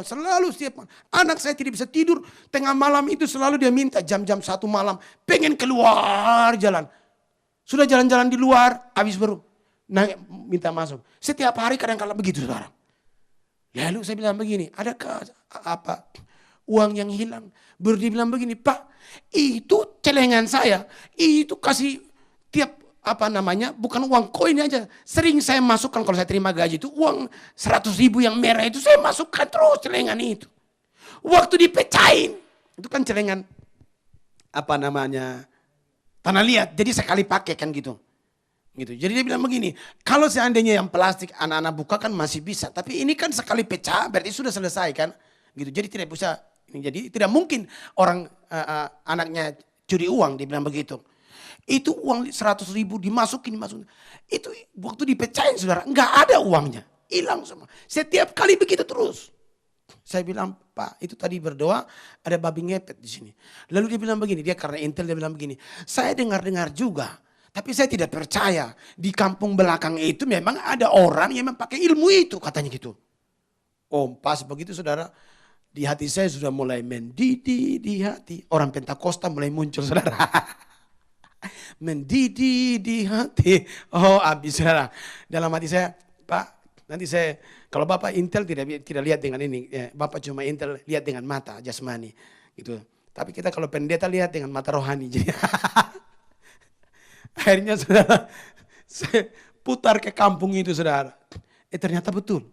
selalu setiap malam. Anak saya tidak bisa tidur, tengah malam itu selalu dia minta jam-jam 1 malam. Pengen keluar jalan. Sudah jalan-jalan di luar, habis baru minta masuk. Setiap hari kadang-kadang begitu saudara. Lalu saya bilang begini, adakah uang yang hilang? Baru dia bilang begini, Pak itu celengan saya, itu kasih tiap bukan uang koin aja. Sering saya masukkan kalau saya terima gaji itu uang 100.000 yang merah itu saya masukkan terus celengan itu. Waktu dipecahin, itu kan celengan tanah liat. Jadi sekali pakai kan gitu. Jadi dia bilang begini, kalau seandainya yang plastik anak-anak buka kan masih bisa. Tapi ini kan sekali pecah berarti sudah selesai kan. Gitu. Jadi tidak bisa, jadi tidak mungkin orang anaknya curi uang, dia bilang begitu. Itu uang 100.000 dimasukin. Itu waktu dipecahin saudara, enggak ada uangnya. Hilang semua. Setiap kali begitu terus. Saya bilang, Pak, itu tadi berdoa ada babi ngepet di sini. Lalu dia bilang begini, dia karena intel dia bilang begini, saya dengar-dengar juga, tapi saya tidak percaya. Di kampung belakang itu memang ada orang yang memakai ilmu itu, katanya gitu. Oh, pas begitu saudara, di hati saya sudah mulai mendidih di hati. Orang Pentakosta mulai muncul saudara. Mendidih di hati. Oh habis saudara. Dalam hati saya, Pak, nanti saya, kalau Bapak intel tidak lihat dengan ini. Bapak cuma intel lihat dengan mata jasmani. Gitu. Tapi kita kalau pendeta lihat dengan mata rohani. Jadi akhirnya saudara, saya putar ke kampung itu saudara. Ternyata betul.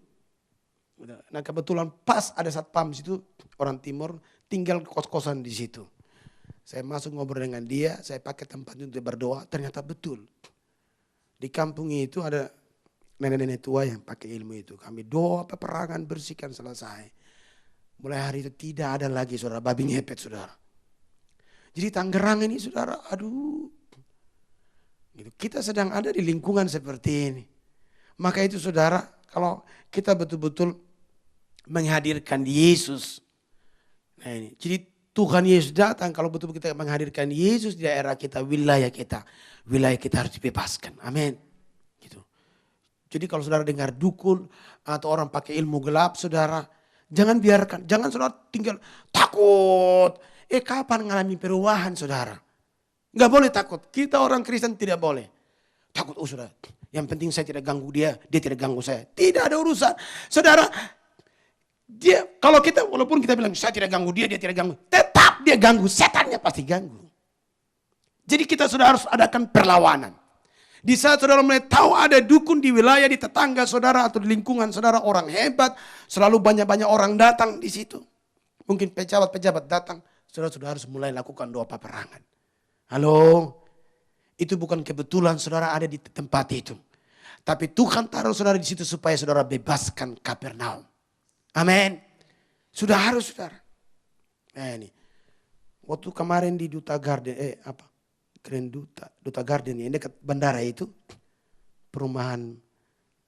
Nah kebetulan pas ada satpam situ, orang timur tinggal kos-kosan di situ. Saya masuk ngobrol dengan dia, saya pakai tempat untuk berdoa, ternyata betul. Di kampung itu ada nenek-nenek tua yang pakai ilmu itu. Kami doa, peperangan, bersihkan, selesai. Mulai hari itu tidak ada lagi saudara, babi ngepet saudara. Jadi Tangerang ini saudara, aduh. Gitu. Kita sedang ada di lingkungan seperti ini. Maka itu saudara, kalau kita betul-betul menghadirkan Yesus. Nah ini, jadi Tuhan Yesus datang kalau betul-betul kita menghadirkan Yesus di daerah kita, wilayah kita harus dibebaskan. Amin. Gitu. Jadi kalau saudara dengar dukun atau orang pakai ilmu gelap, saudara jangan biarkan, jangan saudara tinggal takut. Kapan mengalami perubahan saudara? Enggak boleh takut. Kita orang Kristen tidak boleh takut. Oh saudara, yang penting saya tidak ganggu dia tidak ganggu saya. Tidak ada urusan. Saudara, kalau kita, walaupun kita bilang saya tidak ganggu dia tidak ganggu. Tetap dia ganggu, setannya pasti ganggu. Jadi kita sudah harus adakan perlawanan. Di saat saudara mulai tahu ada dukun di wilayah, di tetangga saudara atau di lingkungan saudara orang hebat. Selalu banyak-banyak orang datang di situ. Mungkin pejabat-pejabat datang. Saudara sudah harus mulai lakukan doa peperangan. Halo, itu bukan kebetulan saudara ada di tempat itu. Tapi Tuhan taruh saudara di situ supaya saudara bebaskan Kapernaum. Amin. Sudah harus saudara. Nah ini. Waktu kemarin di Duta Garden, Duta Garden yang dekat bandara itu. Perumahan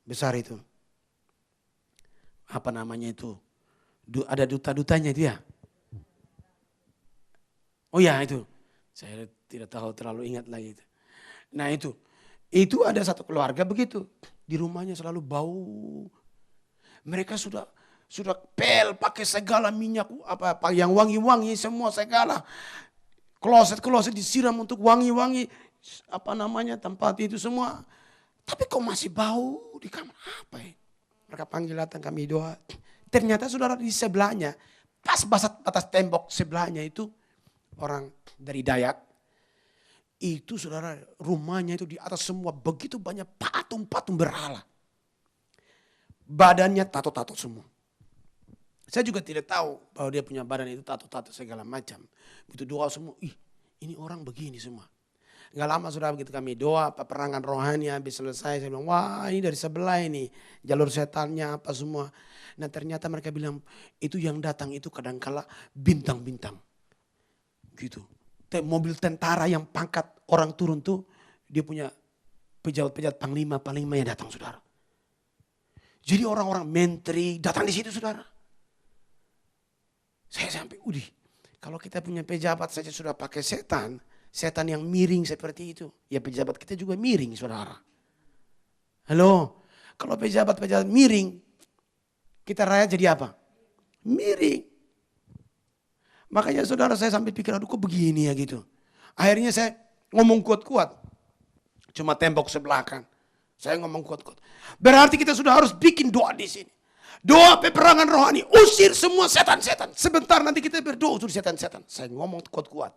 besar itu. Apa namanya itu? Ada duta-dutanya itu ya. Oh ya itu. Saya tidak tahu terlalu ingat lagi itu. Nah itu ada satu keluarga begitu. Di rumahnya selalu bau. Mereka sudah pel pakai segala minyak apa yang wangi-wangi semua segala. Kloset disiram untuk wangi-wangi tempat itu semua. Tapi kok masih bau di kamar apa ya? Mereka panggil datang kami doa. Ternyata saudara di sebelahnya, pas batas tembok sebelahnya itu orang dari Dayak. Itu saudara rumahnya itu di atas semua begitu banyak patung-patung berhala. Badannya tato-tato semua. Saya juga tidak tahu bahwa dia punya badan itu tato-tato segala macam. Begitu doa semua, ini orang begini semua. Gak lama sudah begitu kami doa, peperangan rohani habis selesai. Saya bilang, wah ini dari sebelah ini. Jalur setannya apa semua. Nah ternyata mereka bilang, itu yang datang itu kadangkala bintang-bintang. Gitu. Mobil tentara yang pangkat orang turun tuh, dia punya pejabat-pejabat panglima yang datang saudara. Jadi orang-orang menteri datang di situ saudara. Saya sampai, kalau kita punya pejabat saja sudah pakai setan yang miring seperti itu. Ya pejabat kita juga miring saudara. Halo, kalau pejabat-pejabat miring, kita rakyat jadi apa? Miring. Makanya saudara saya sampai pikir, aduh kok begini ya gitu. Akhirnya saya ngomong kuat-kuat. Cuma tembok sebelah kan. Saya ngomong kuat-kuat. Berarti kita sudah harus bikin doa di sini. Doa peperangan rohani. Usir semua setan-setan. Sebentar nanti kita berdoa usir setan-setan. Saya ngomong kuat-kuat.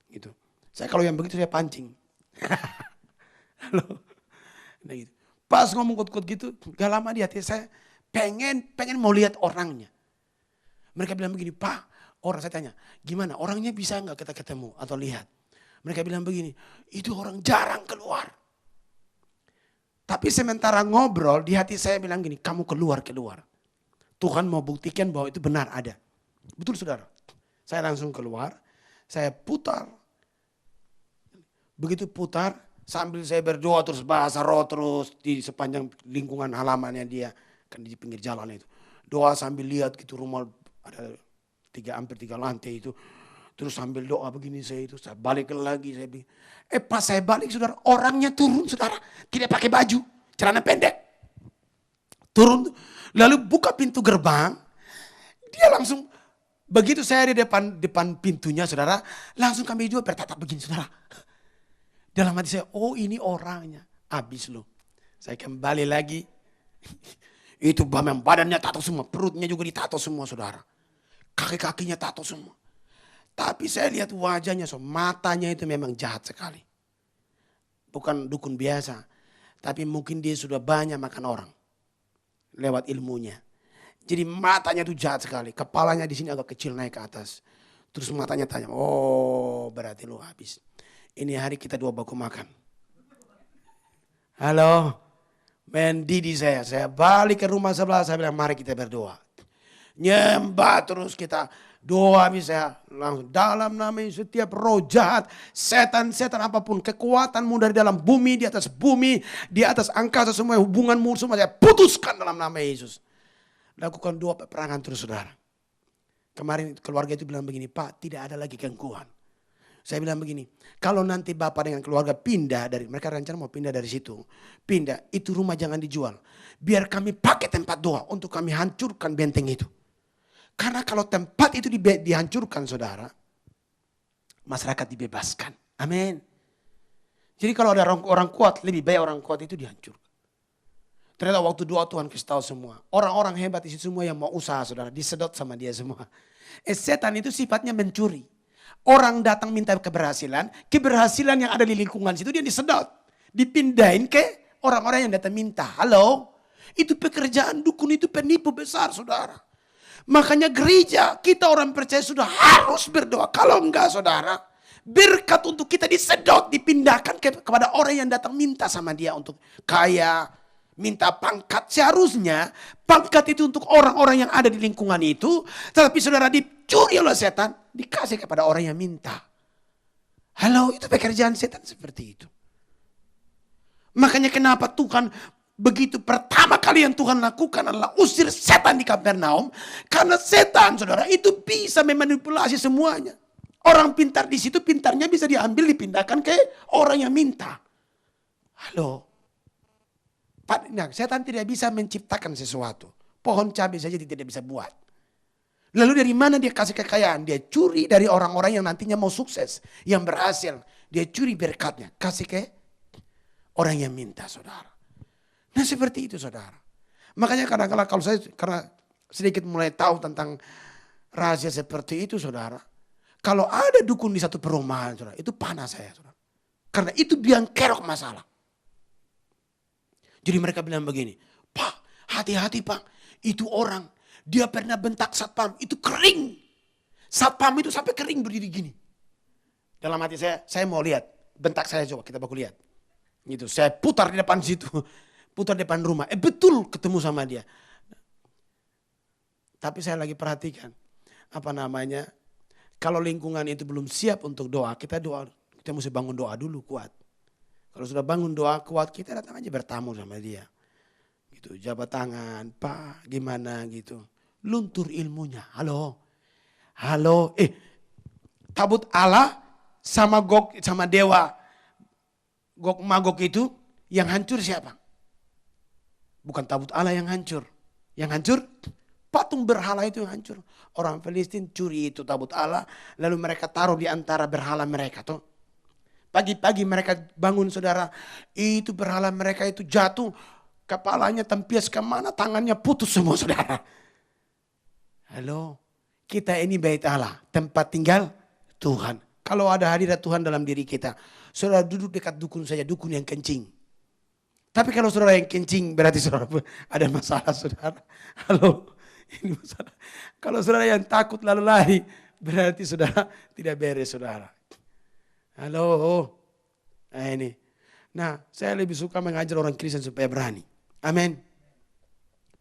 Gitu. Saya kalau yang begitu saya pancing. Halo. Nah, gitu. Pas ngomong kot-kot gitu, gak lama di hati saya pengen mau lihat orangnya. Mereka bilang begini, Pak, orang saya tanya, gimana orangnya bisa nggak kita ketemu atau lihat? Mereka bilang begini, itu orang jarang keluar. Tapi sementara ngobrol di hati saya bilang gini, kamu keluar. Tuhan mau buktikan bahwa itu benar ada. Betul saudara. Saya langsung keluar, saya putar. Begitu putar, sambil saya berdoa terus bahasa roh terus di sepanjang lingkungan halamannya dia. Kan di pinggir jalan itu. Doa sambil lihat gitu rumah ada hampir 3 lantai itu. Terus sambil doa begini saya balik lagi saya bilang. Pas saya balik saudara, orangnya turun saudara. Tidak pakai baju, celana pendek. Turun, lalu buka pintu gerbang. Dia langsung, begitu saya di depan pintunya saudara. Langsung kami dua bertatap begini saudara. Dalam hati saya, oh ini orangnya. Habis loh. Saya kembali lagi. Itu memang badannya tato semua, perutnya juga ditato semua saudara. Kaki-kakinya tato semua. Tapi saya lihat wajahnya, matanya itu memang jahat sekali. Bukan dukun biasa. Tapi mungkin dia sudah banyak makan orang. Lewat ilmunya. Jadi matanya itu jahat sekali. Kepalanya di sini agak kecil naik ke atas. Terus matanya tanya, oh berarti lu habis. Ini hari kita 2 baku makan. Halo. Mendidih saya balik ke rumah sebelah, saya bilang mari kita berdoa. Nyembah terus kita doa bisa langsung dalam nama Yesus setiap roh jahat, setan-setan apapun, kekuatanmu dari dalam bumi, di atas angkasa semua hubunganmu semua saya putuskan dalam nama Yesus. Lakukan doa peperangan terus saudara. Kemarin keluarga itu bilang begini, Pak tidak ada lagi gangguan. Saya bilang begini, kalau nanti Bapak dengan keluarga pindah dari, mereka rencana mau pindah dari situ. Pindah, itu rumah jangan dijual. Biar kami pakai tempat doa untuk kami hancurkan benteng itu. Karena kalau tempat itu dihancurkan saudara, masyarakat dibebaskan. Amin. Jadi kalau ada orang kuat, lebih baik orang kuat itu dihancurkan. Ternyata waktu doa Tuhan kasih tahu semua. Orang-orang hebat itu semua yang mau usaha saudara, disedot sama dia semua. Setan itu sifatnya mencuri. Orang datang minta keberhasilan yang ada di lingkungan situ dia disedot. Dipindahin ke orang-orang yang datang minta. Halo, itu pekerjaan dukun, itu penipu besar saudara. Makanya gereja, kita orang percaya sudah harus berdoa. Kalau enggak saudara, berkat untuk kita disedot, dipindahkan kepada orang yang datang minta sama dia untuk kaya, minta pangkat. Seharusnya pangkat itu untuk orang-orang yang ada di lingkungan itu. Tapi saudara dicuri oleh setan, dikasih kepada orang yang minta. Halo, itu pekerjaan setan seperti itu. Makanya kenapa Tuhan begitu pertama kali yang Tuhan lakukan adalah usir setan di Kapernaum. Karena setan saudara itu bisa memanipulasi semuanya. Orang pintar di situ pintarnya bisa diambil dipindahkan ke orang yang minta. Halo. Nah, setan tidak bisa menciptakan sesuatu. Pohon cabai saja tidak bisa buat. Lalu dari mana dia kasih kekayaan? Dia curi dari orang-orang yang nantinya mau sukses. Yang berhasil. Dia curi berkatnya. Kasih ke orang yang minta saudara. Nah seperti itu saudara. Makanya kadang-kadang kalau saya karena sedikit mulai tahu tentang rahasia seperti itu saudara. Kalau ada dukun di satu perumahan saudara. Itu panas saya saudara. Karena itu biang kerok masalah. Jadi mereka bilang begini, Pak, hati-hati Pak, itu orang, dia pernah bentak satpam, itu kering. Satpam itu sampai kering berdiri gini. Dalam hati saya mau lihat, bentak saya coba, kita baku lihat. Gitu, saya putar di depan situ, putar di depan rumah, betul ketemu sama dia. Tapi saya lagi perhatikan, kalau lingkungan itu belum siap untuk doa, kita mesti bangun doa dulu kuat. Kalau sudah bangun doa kuat, kita datang aja bertamu sama dia. Gitu, jabat tangan, Pak, gimana gitu. Luntur ilmunya. Halo. Tabut Allah sama dewa Gog Magog itu yang hancur siapa? Bukan tabut Allah yang hancur. Yang hancur patung berhala itu yang hancur. Orang Filistin curi itu tabut Allah, lalu mereka taruh di antara berhala mereka tuh. Pagi-pagi mereka bangun saudara, itu berhala mereka itu jatuh, kepalanya tempias kemana, tangannya putus semua saudara. Halo, kita ini bait Allah, tempat tinggal Tuhan. Kalau ada hadirat Tuhan dalam diri kita, saudara duduk dekat dukun saja, dukun yang kencing. Tapi kalau saudara yang kencing berarti saudara ada masalah saudara. Halo, ini masalah. Kalau saudara yang takut lalu lari berarti saudara tidak beres saudara. Halo, nah ini. Nah saya lebih suka mengajar orang Kristen supaya berani. Amin.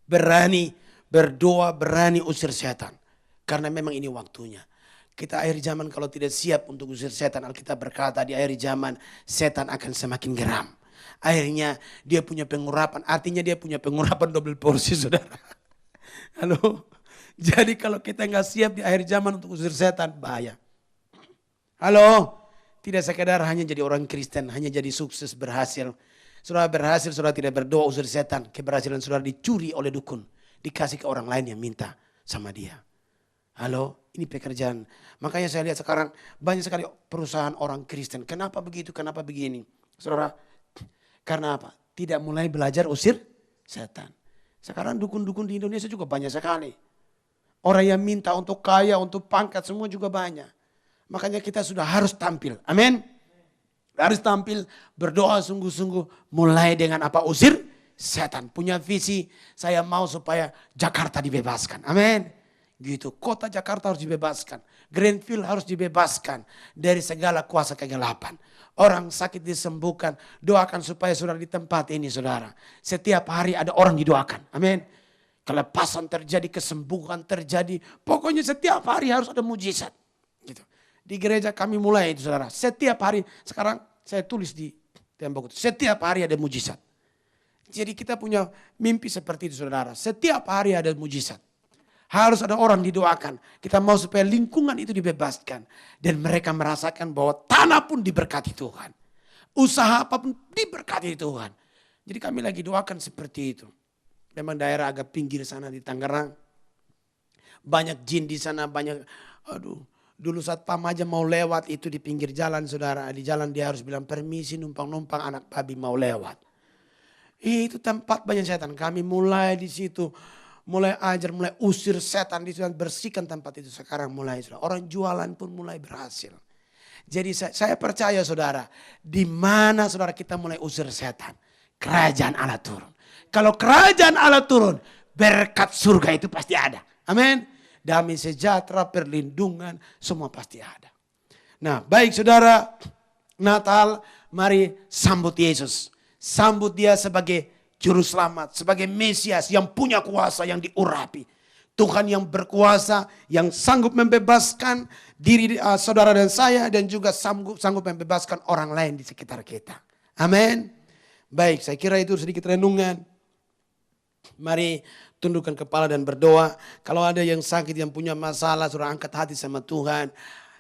Berani berdoa, berani usir setan. Karena memang ini waktunya. Kita akhir zaman kalau tidak siap untuk usir setan, Alkitab berkata di akhir zaman setan akan semakin geram. Akhirnya dia punya pengurapan, artinya dia punya pengurapan double porsi saudara. Halo, jadi kalau kita nggak siap di akhir zaman untuk usir setan, bahaya. Halo, tidak sekedar hanya jadi orang Kristen, hanya jadi sukses, berhasil. Saudara berhasil, saudara tidak berdoa usir setan, keberhasilan saudara dicuri oleh dukun, dikasih ke orang lain yang minta sama dia. Halo, ini pekerjaan. Makanya saya lihat sekarang banyak sekali perusahaan orang Kristen. Kenapa begitu, kenapa begini? Saudara, karena apa? Tidak mulai belajar usir setan. Sekarang dukun-dukun di Indonesia juga banyak sekali. Orang yang minta untuk kaya, untuk pangkat, semua juga banyak. Makanya kita sudah harus tampil. Amin. Harus tampil, berdoa sungguh-sungguh. Mulai dengan apa? Usir setan. Punya visi, saya mau supaya Jakarta dibebaskan. Amin. Gitu, kota Jakarta harus dibebaskan. Greenfield harus dibebaskan dari segala kuasa kegelapan. Orang sakit disembuhkan. Doakan supaya saudara di tempat ini saudara. Setiap hari ada orang didoakan. Amin. Kelepasan terjadi, kesembuhan terjadi. Pokoknya setiap hari harus ada mujizat. Gitu. Di gereja kami mulai itu saudara. Setiap hari, sekarang saya tulis di tembok itu. Setiap hari ada mujizat. Jadi kita punya mimpi seperti itu saudara. Setiap hari ada mujizat. Harus ada orang didoakan. Kita mau supaya lingkungan itu dibebaskan. Dan mereka merasakan bahwa tanah pun diberkati Tuhan. Usaha apapun diberkati Tuhan. Jadi kami lagi doakan seperti itu. Memang daerah agak pinggir sana di Tangerang. Banyak jin di sana, banyak. Dulu saat Pam aja mau lewat itu di pinggir jalan saudara. Di jalan dia harus bilang permisi, numpang-numpang anak babi mau lewat. Itu tempat banyak setan. Kami mulai di situ. Mulai ajar, mulai usir setan di sana, bersihkan tempat itu. Sekarang mulai, orang jualan pun mulai berhasil. Jadi saya percaya saudara, di mana saudara kita mulai usir setan, kerajaan Allah turun. Kalau kerajaan Allah turun, berkat surga itu pasti ada. Amin. Damai sejahtera, perlindungan, semua pasti ada. Nah baik saudara, Natal, mari sambut Yesus. Sambut dia sebagai Juru Selamat, sebagai Mesias yang punya kuasa yang diurapi. Tuhan yang berkuasa, yang sanggup membebaskan diri saudara dan saya, dan juga sanggup membebaskan orang lain di sekitar kita. Amin. Baik, saya kira itu sedikit renungan. Mari tundukkan kepala dan berdoa. Kalau ada yang sakit, yang punya masalah, saudara angkat hati sama Tuhan.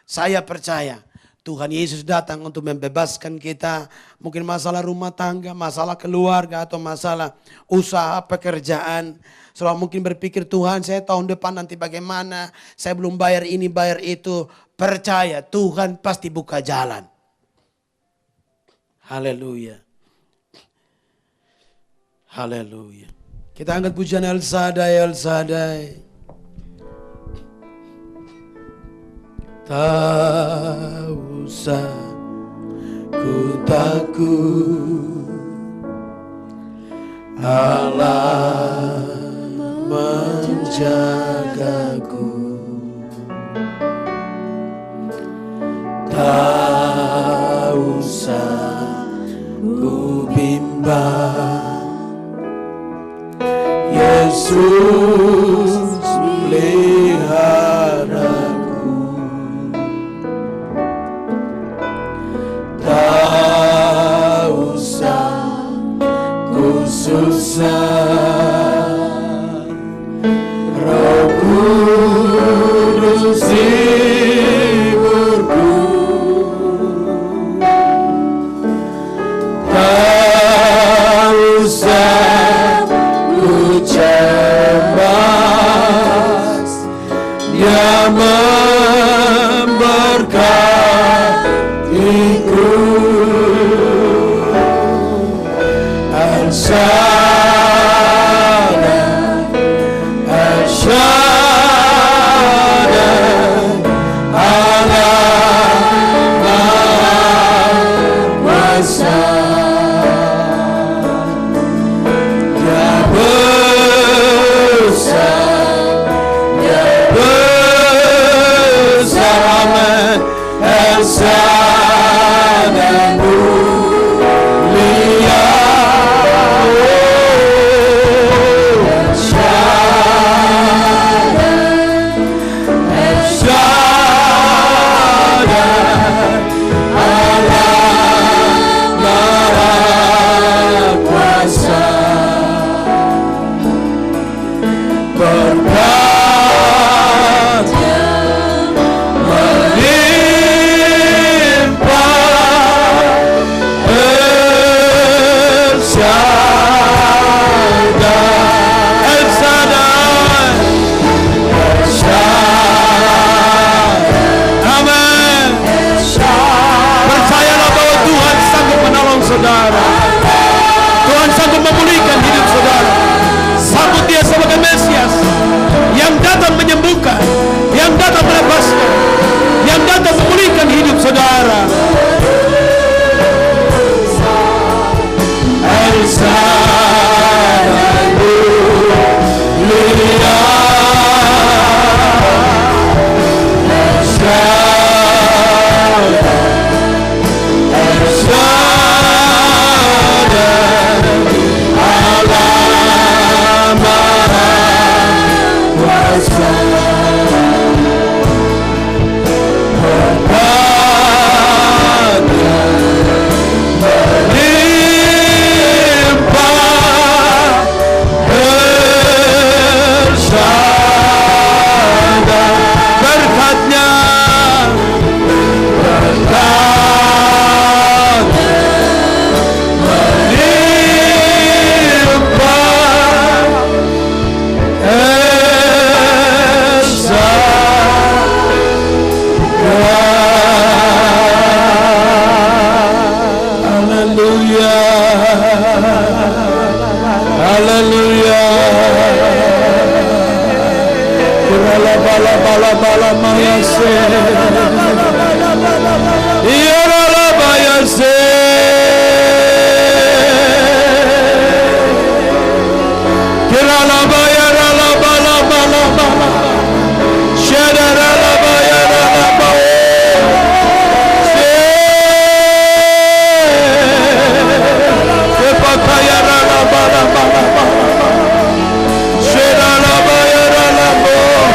Saya percaya Tuhan Yesus datang untuk membebaskan kita. Mungkin masalah rumah tangga, masalah keluarga, atau masalah usaha, pekerjaan. Saudara mungkin berpikir, Tuhan saya tahun depan nanti bagaimana. Saya belum bayar ini, bayar itu. Percaya Tuhan pasti buka jalan. Haleluya. Haleluya. Kita angkat pujian El Shaddai, El Shaddai. Tak usah ku takut, Allah menjagaku. Tak usah ku bimbang, Yesus pelihara. Tak usah ku susah, Roh Kudus hiburku. Tak usah ku cemas, Dia memberkatiku. El Shaddai, El Shaddai, Allah Maha Kuasa. Haleluya. Bala bala bala bala mayase. Ya bala mayase. Kirala baya la bala bala bala. Shadara la baya la bala. Kepakaya la bala bala bala. Shadara baya la bala.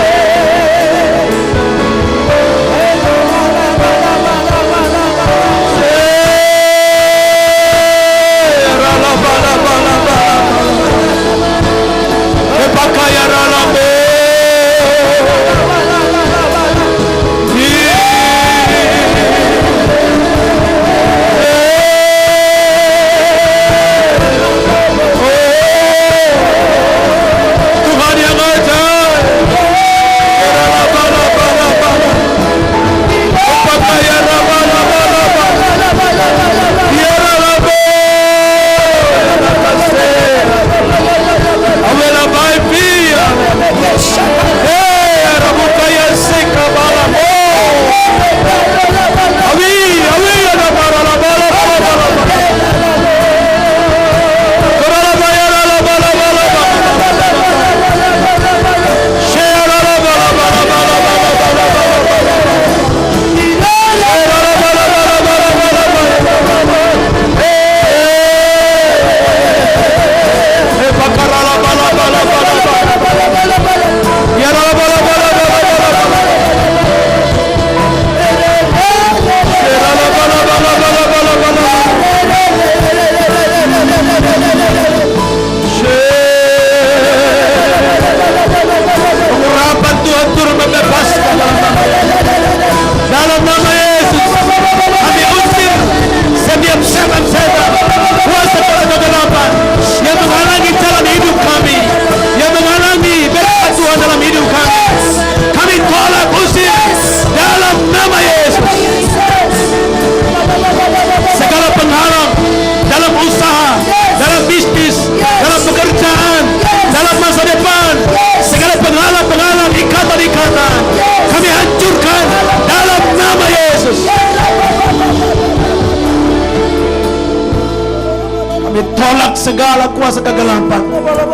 Tolak segala kuasa kegelapan,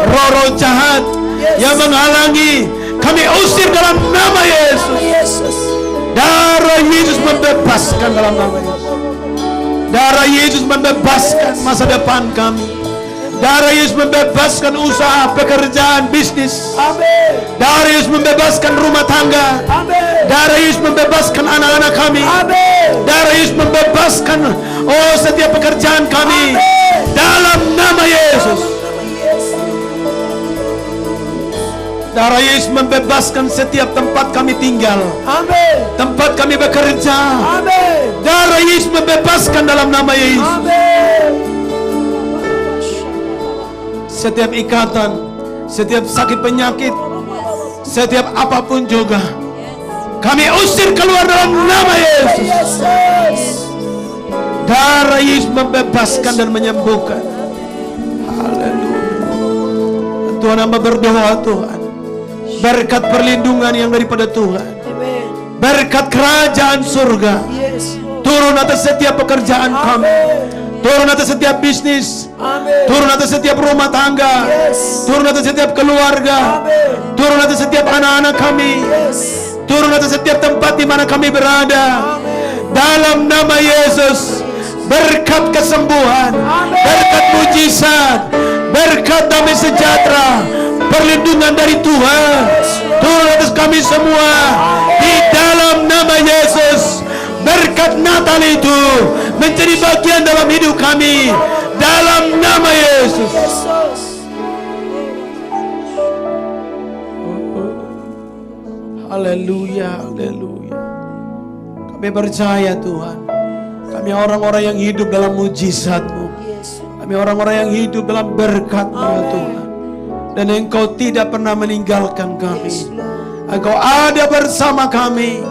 roh-roh jahat yang menghalangi, kami usir dalam nama Yesus. Darah Yesus membebaskan dalam nama Yesus. Darah Yesus membebaskan masa depan kami. Darah Yesus membebaskan usaha, pekerjaan, bisnis. Darah Yesus membebaskan rumah tangga. Darah Yesus membebaskan anak-anak kami. Darah Yesus membebaskan setiap pekerjaan kami. Dalam nama Yesus. Darah Yesus membebaskan setiap tempat kami tinggal. Tempat kami bekerja. Darah Yesus membebaskan dalam nama Yesus. Setiap ikatan, setiap sakit penyakit, setiap apapun juga, kami usir keluar dalam nama Yesus. Darah Yesus membebaskan dan menyembuhkan. Haleluya. Tuhan, hamba berdoa Tuhan, berkat perlindungan yang daripada Tuhan, berkat kerajaan surga turun atas setiap pekerjaan kami, turun atas setiap bisnis, turun atas setiap rumah tangga, turun atas setiap keluarga, turun atas setiap anak-anak kami, turun atas setiap tempat di mana kami berada. Dalam nama Yesus, berkat kesembuhan, berkat mujizat, berkat damai sejahtera, perlindungan dari Tuhan turun atas kami semua di dalam nama Yesus. Berkat Natal itu menjadi bagian dalam hidup kami dalam nama Yesus. Haleluya, haleluya. Kami percaya Tuhan, kami orang-orang yang hidup dalam mujizat-Mu. Kami orang-orang yang hidup dalam berkat-Mu ya Tuhan. Dan Engkau tidak pernah meninggalkan kami. Engkau ada bersama kami.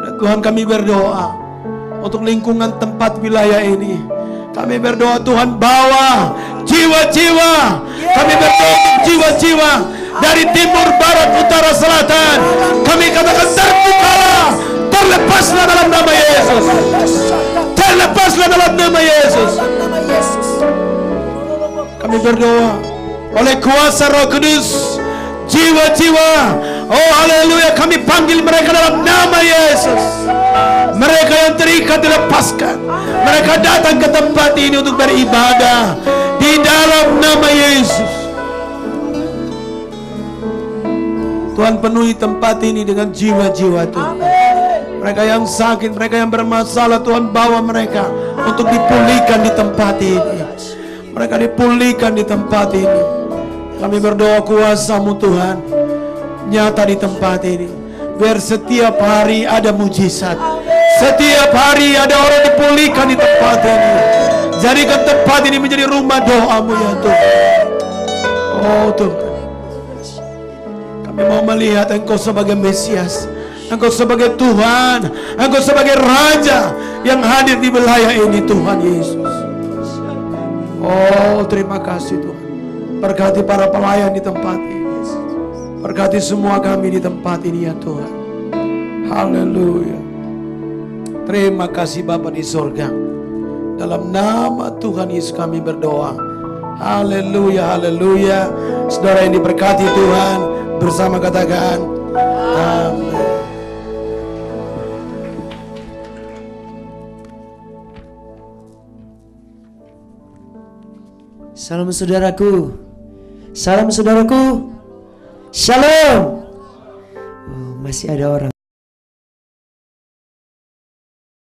Dan Tuhan, kami berdoa untuk lingkungan tempat wilayah ini. Kami berdoa Tuhan bawa jiwa-jiwa. Kami berdoa untuk jiwa-jiwa dari timur, barat, utara, selatan. Kami katakan terbukalah, terlepaslah dalam nama Yesus. Terlepaslah dalam nama Yesus. Kami berdoa oleh kuasa Roh Kudus, jiwa-jiwa, oh haleluya, kami panggil mereka dalam nama Yesus. Mereka yang terikat dilepaskan. Mereka datang ke tempat ini untuk beribadah di dalam nama Yesus. Tuhan, penuhi tempat ini dengan jiwa-jiwa Tuhan. Mereka yang sakit, mereka yang bermasalah, Tuhan bawa mereka untuk dipulihkan di tempat ini. Mereka dipulihkan di tempat ini. Kami berdoa kuasa-Mu Tuhan nyata di tempat ini. Biar setiap hari ada mujizat. Setiap hari ada orang dipulihkan di tempat ini. Jadikan tempat ini menjadi rumah doa-Mu ya Tuhan. Oh Tuhan, kami mau melihat Engkau sebagai Mesias, Engkau sebagai Tuhan, Engkau sebagai Raja yang hadir di wilayah ini Tuhan Yesus. Oh terima kasih Tuhan. Berkati para pelayan di tempat ini. Berkati semua kami di tempat ini ya Tuhan. Haleluya. Terima kasih Bapa di surga. Dalam nama Tuhan Yesus kami berdoa. Haleluya, haleluya. Saudara yang diberkati Tuhan, bersama katakan amin.
Salam saudaraku. Salam saudaraku. Shalom. Oh, masih ada orang